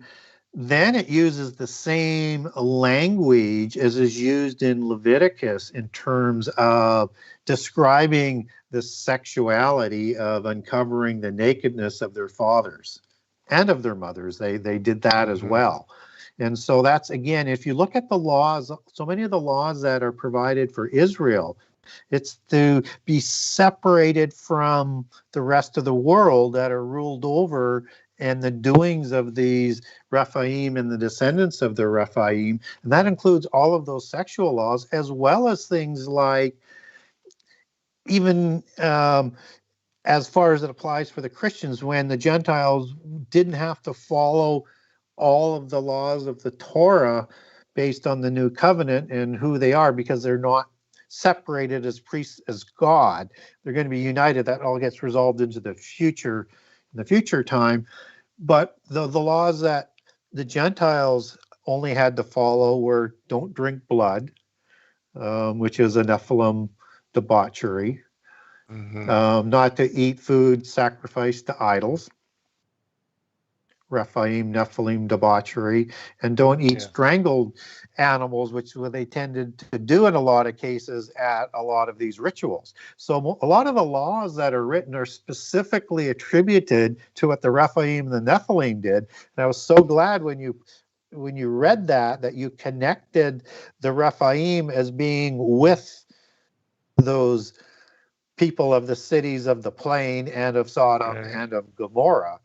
then it uses the same language as is used in Leviticus in terms of describing this sexuality of uncovering the nakedness of their fathers and of their mothers. They did that as well. And so that's, again, if you look at the laws, so many of the laws that are provided for Israel, it's to be separated from the rest of the world that are ruled over and the doings of these Rephaim and the descendants of the Rephaim. And that includes all of those sexual laws, as well as things like, even as far as it applies for the Christians, when the Gentiles didn't have to follow all of the laws of the Torah based on the new covenant and who they are, because they're not separated as priests as God. They're going to be united. That all gets resolved into the future, in the future time. But the laws that the Gentiles only had to follow were don't drink blood, which is a Nephilim debauchery, not to eat food sacrificed to idols, Rephaim, Nephilim debauchery, and don't eat strangled animals, which they tended to do in a lot of cases at a lot of these rituals. So a lot of the laws that are written are specifically attributed to what the Rephaim and the Nephilim did. And I was so glad when you read that you connected the Rephaim as being with those people of the cities of the plain and of Sodom and of Gomorrah.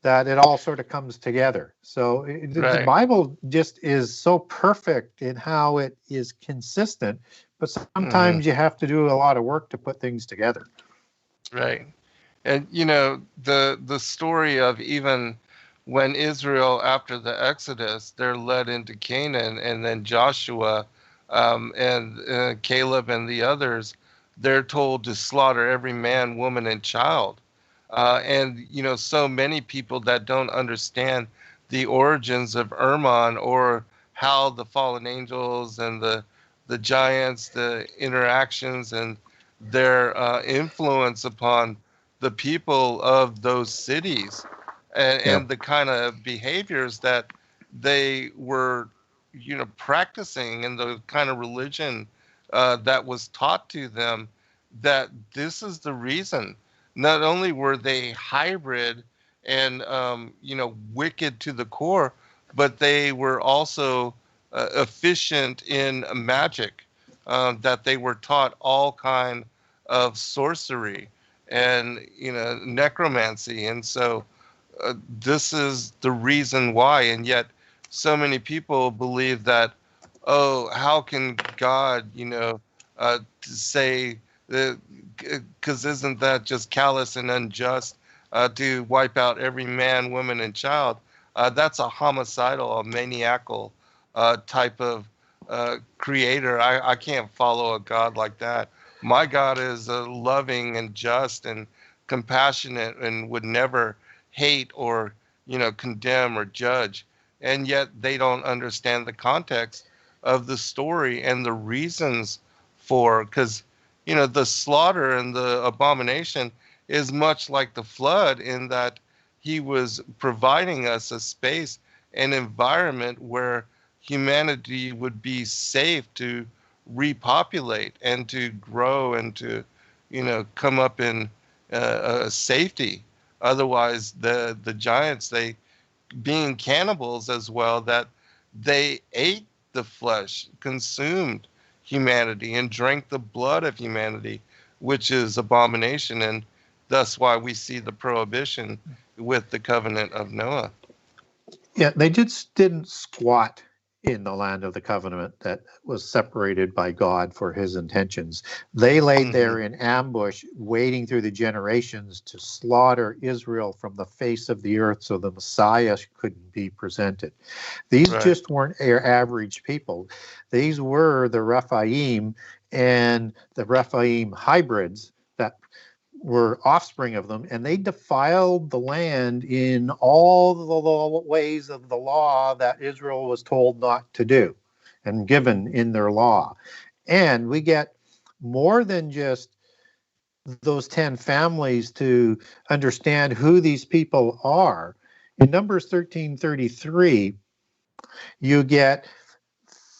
That it all sort of comes together. So the Bible just is so perfect in how it is consistent, but sometimes you have to do a lot of work to put things together. Right. And, you know, the story of even when Israel, after the Exodus, they're led into Canaan, and then Joshua and Caleb and the others, they're told to slaughter every man, woman, and child. And, you know, so many people that don't understand the origins of Hermon, or how the fallen angels and the giants, the interactions and their influence upon the people of those cities, and the kind of behaviors that they were, you know, practicing, and the kind of religion that was taught to them, that this is the reason. Not only were they hybrid and, you know, wicked to the core, but they were also efficient in magic, that they were taught all kind of sorcery and, you know, necromancy. And so this is the reason why. And yet so many people believe that, oh, how can God, you know, say, because isn't that just callous and unjust to wipe out every man, woman, and child? That's a homicidal, a maniacal type of creator. I can't follow a God like that. My God is loving and just and compassionate, and would never hate or, you know, condemn or judge. And yet they don't understand the context of the story and the reasons for, because, you know, the slaughter and the abomination is much like the flood, in that he was providing us a space, an environment where humanity would be safe to repopulate and to grow and to, you know, come up in safety. Otherwise, the giants, they being cannibals as well, that they ate the flesh, consumed humanity, and drank the blood of humanity, which is abomination, and thus why we see the prohibition with the covenant of Noah. Yeah, they just didn't squat in the land of the covenant that was separated by God for his intentions. They laid there in ambush, waiting through the generations to slaughter Israel from the face of the earth so the Messiah couldn't be presented. These just weren't average people. These were the Rephaim and the Rephaim hybrids that were offspring of them, and they defiled the land in all the ways of the law that Israel was told not to do and given in their law. And we get more than just those 10 families to understand who these people are. In Numbers 13:33, you get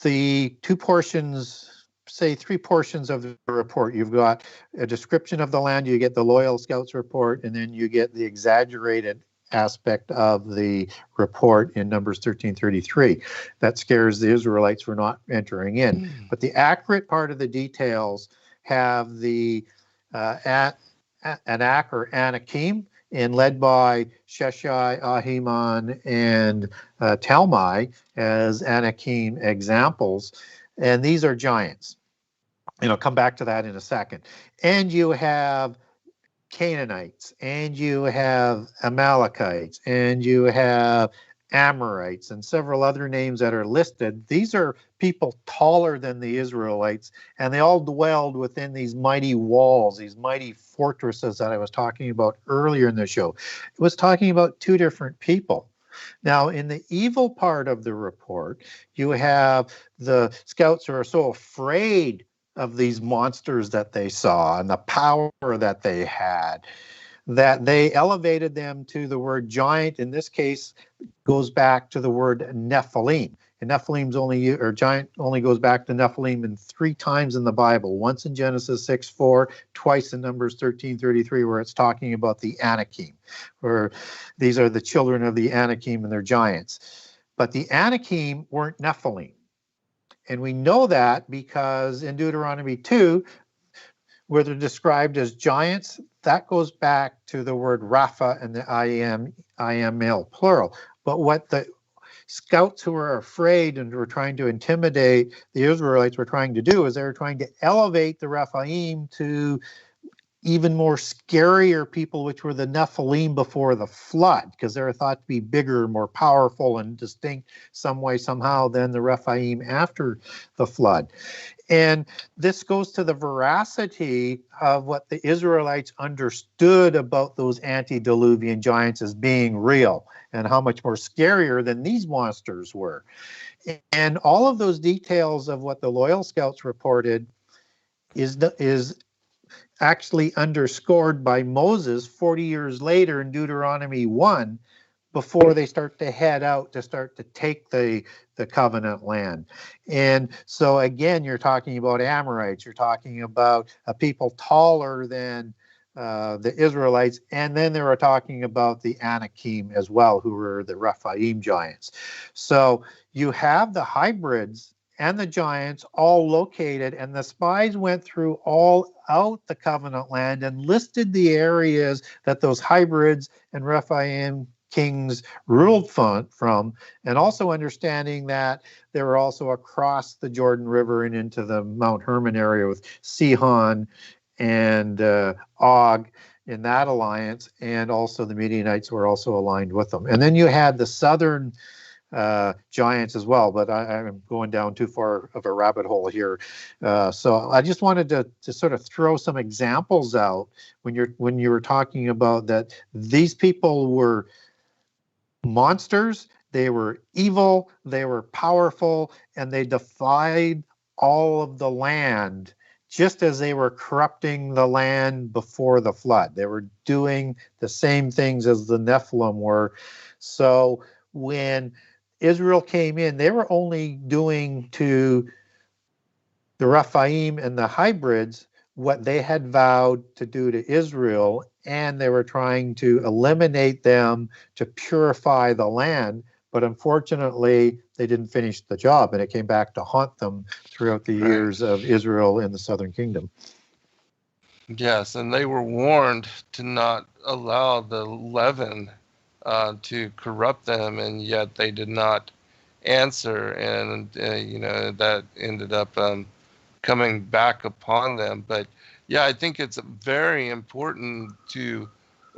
the two portions say, three portions of the report. You've got a description of the land, you get the Loyal Scouts report, and then you get the exaggerated aspect of the report in Numbers 13:33 that scares the Israelites for not entering in. But the accurate part of the details have the Anak or Anakim, and led by Sheshai, Ahiman, and Talmai as Anakim examples. And these are giants. I'll come back to that in a second. And you have Canaanites, and you have Amalekites, and you have Amorites, and several other names that are listed. These are people taller than the Israelites, and they all dwelled within these mighty walls, these mighty fortresses that I was talking about earlier in the show. It was talking about two different people. Now, in the evil part of the report, you have the scouts who are so afraid of these monsters that they saw and the power that they had, that they elevated them to the word giant. In this case, goes back to the word Nephilim. And Nephilim's giant only goes back to Nephilim in 3 times in the Bible. Once in Genesis 6:4, twice in Numbers 13:33, where it's talking about the Anakim, where these are the children of the Anakim and they're giants. But the Anakim weren't Nephilim. And we know that because in Deuteronomy 2, where they're described as giants, that goes back to the word Rapha and the I am male plural. But what the scouts who were afraid and were trying to intimidate the Israelites were trying to do is they were trying to elevate the Rephaim to even more scarier people, which were the Nephilim before the flood, because they were thought to be bigger, more powerful, and distinct some way, somehow, than the Rephaim after the flood. And this goes to the veracity of what the Israelites understood about those antediluvian giants as being real, and how much more scarier than these monsters were. And all of those details of what the Loyal Scouts reported is actually underscored by Moses 40 years later in Deuteronomy 1, before they start to head out to start to take the covenant land. And so again, you're talking about Amorites, you're talking about a people taller than the Israelites, and then they were talking about the Anakim as well, who were the Rephaim giants. So you have the hybrids and the giants all located, and the spies went through all out the covenant land and listed the areas that those hybrids and Rephaim kings ruled from, and also understanding that they were also across the Jordan River and into the Mount Hermon area with Sihon and Og in that alliance, and also the Midianites were also aligned with them. And then you had the southern giants as well, but I'm going down too far of a rabbit hole here. So I just wanted to sort of throw some examples out when you were talking about that these people were monsters, they were evil, they were powerful, and they defied all of the land, just as they were corrupting the land before the flood. They were doing the same things as the Nephilim were. So when Israel came in, they were only doing to the Rephaim and the hybrids what they had vowed to do to Israel, and they were trying to eliminate them to purify the land. But unfortunately, they didn't finish the job, and it came back to haunt them throughout the years of Israel in the southern kingdom. Yes, and they were warned to not allow the leaven to corrupt them, and yet they did not answer, and that ended up coming back upon them. But yeah, I think it's very important to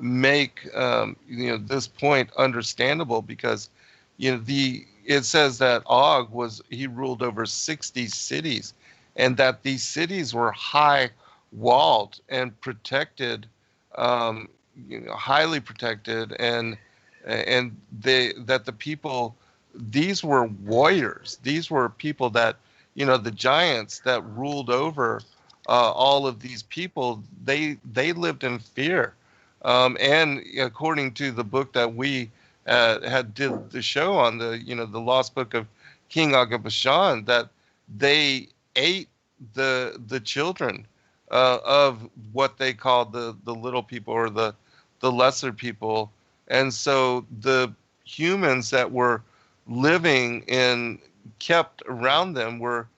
make this point understandable, because it says that Og he ruled over 60 cities, and that these cities were high walled and protected, highly protected, and that the people, these were warriors. These were people that, the giants that ruled over all of these people, they lived in fear. And according to the book that we did the show on, the Lost Book of King Og of Bashan, that they ate the children of what they called the little people, or the lesser people. And so the humans that were living in, kept around them, were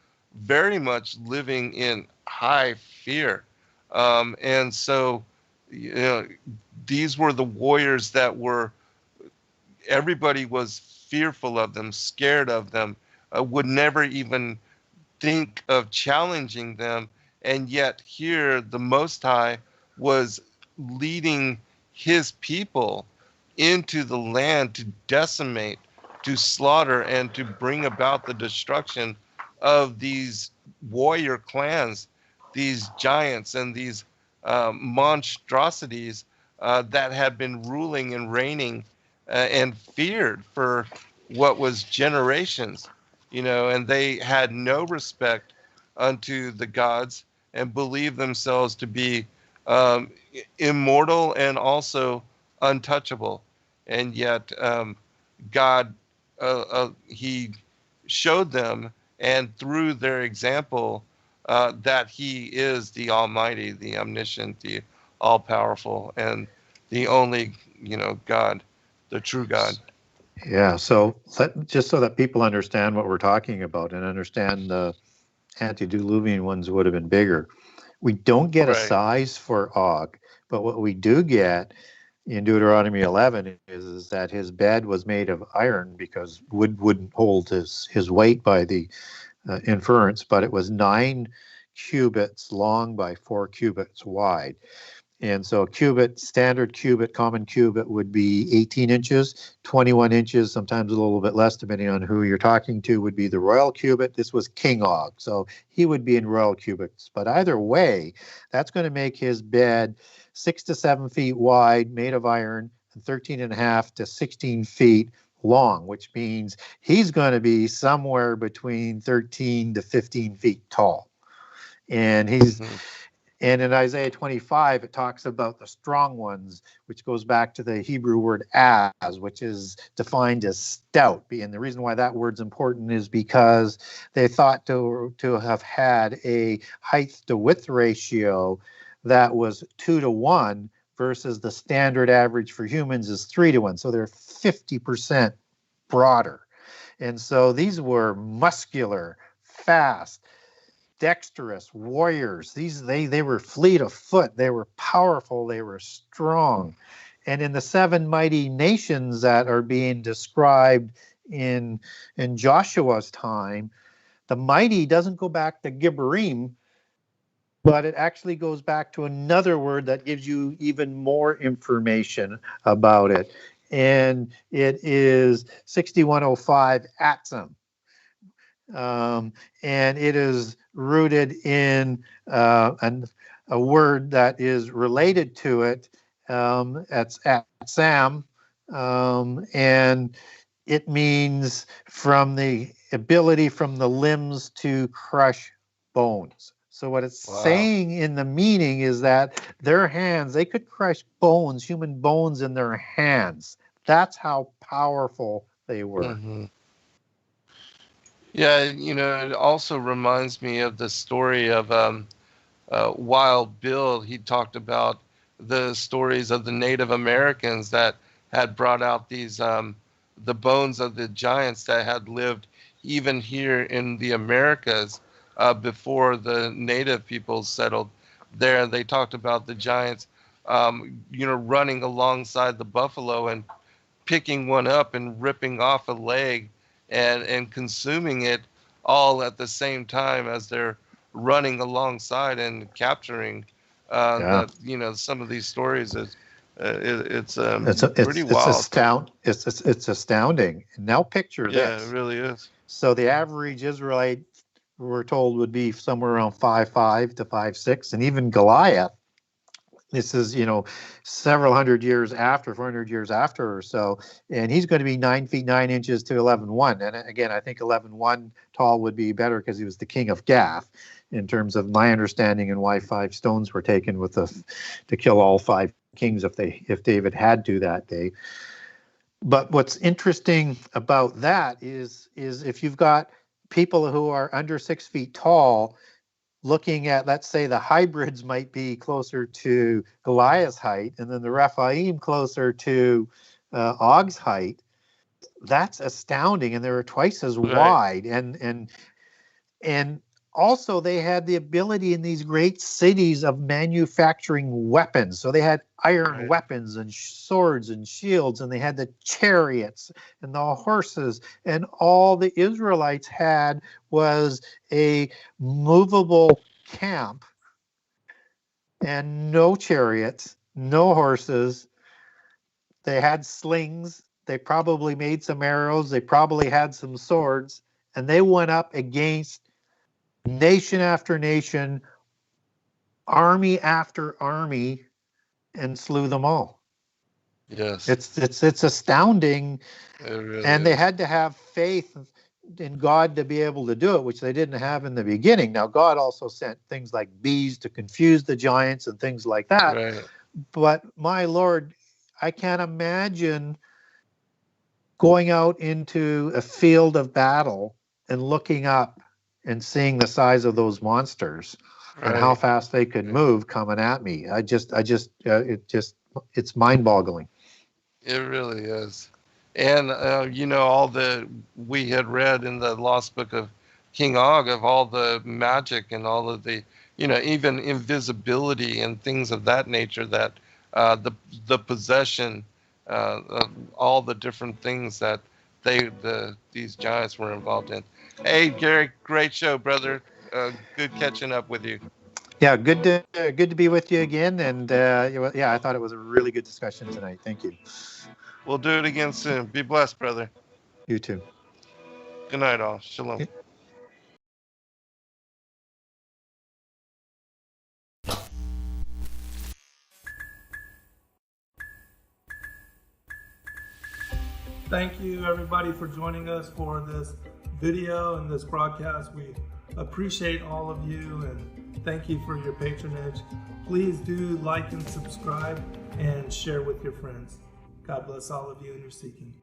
very much living in high fear. And so, you know, these were the warriors that were, everybody was fearful of them, scared of them, would never even think of challenging them. And yet here the Most High was leading his people into the land to decimate, to slaughter, and to bring about the destruction of these warrior clans, these giants and these monstrosities that had been ruling and reigning and feared for what was generations, and they had no respect unto the gods and believed themselves to be immortal and also untouchable. And yet God, he showed them, and through their example, that he is the Almighty, the Omniscient, the All-Powerful, and the only, God, the true God. Yeah, so just so that people understand what we're talking about and understand the antediluvian ones would have been bigger. We don't get a Right. size for Og, but what we do get in Deuteronomy 11 is that his bed was made of iron, because wood wouldn't hold his weight by the inference, but it was 9 cubits long by 4 cubits wide. And so cubit, standard cubit, common cubit would be 18 inches, 21 inches, sometimes a little bit less, depending on who you're talking to, would be the royal cubit. This was King Og, so he would be in royal cubits. But either way, that's going to make his bed 6 to 7 feet wide, made of iron, and 13.5 to 16 feet long, which means he's going to be somewhere between 13 to 15 feet tall. And he's... Mm-hmm. And in Isaiah 25, it talks about the strong ones, which goes back to the Hebrew word as, which is defined as stout. And the reason why that word's important is because they thought to have had a height to width ratio that was 2 to 1 versus the standard average for humans is 3 to 1. So they're 50% broader. And so these were muscular, fast, dexterous warriors. They were fleet of foot. They were powerful. They were strong. And in the 7 mighty nations that are being described in Joshua's time, the mighty doesn't go back to Gibborim, but it actually goes back to another word that gives you even more information about it. And it is 6105 Atzim. And it is rooted in a word that is related to it. That's Atzam, and it means from the ability from the limbs to crush bones. So what it's saying in the meaning is that their hands, they could crush bones, human bones in their hands. That's how powerful they were. Mm-hmm. Yeah, it also reminds me of the story of Wild Bill. He talked about the stories of the Native Americans that had brought out these the bones of the giants that had lived even here in the Americas before the native peoples settled there. They talked about the giants, running alongside the buffalo and picking one up and ripping off a leg and consuming it all at the same time as they're running alongside and capturing some of these stories. It's pretty wild. It's astounding. Now picture this. Yeah, it really is. So the average Israelite, we're told, would be somewhere around 5'5" to 5'6", and even Goliath. This is, several hundred years after, 400 years after or so, and he's going to be 9 feet 9 inches to 11'1". And again, I think 11'1" tall would be better because he was the king of Gath, in terms of my understanding, and why 5 stones were taken to kill all 5 kings if David had to that day. But what's interesting about that is if you've got people who are under 6 feet tall, looking at, let's say the hybrids might be closer to Goliath's height, and then the Rephaim closer to Og's height. That's astounding, and they were twice as wide, and also they had the ability in these great cities of manufacturing weapons. So they had iron weapons and swords and shields, and they had the chariots and the horses, and all the Israelites had was a movable camp and no chariots, no horses. They had slings. They probably made some arrows. They probably had some swords, and they went up against nation after nation, army after army, and slew them all. Yes, it's astounding. It really and is. They had to have faith in God to be able to do it, which they didn't have in the beginning. Now, God also sent things like bees to confuse the giants and things like that. Right. But my Lord, I can't imagine going out into a field of battle and looking up and seeing the size of those monsters and how fast they could move coming at me. It's mind-boggling. It really is. And all we had read in the Lost Book of King Og of all the magic and all of the, even invisibility and things of that nature, that the possession of all the different things that these giants were involved in. Hey, Gary, great show, brother. Good catching up with you. Yeah, good to be with you again. And I thought it was a really good discussion tonight. Thank you. We'll do it again soon. Be blessed, brother. You too. Good night, all. Shalom. Yeah. Thank you, everybody, for joining us for this video and this broadcast. We appreciate all of you, and thank you for your patronage. Please do like and subscribe and share with your friends. God bless all of you in your seeking.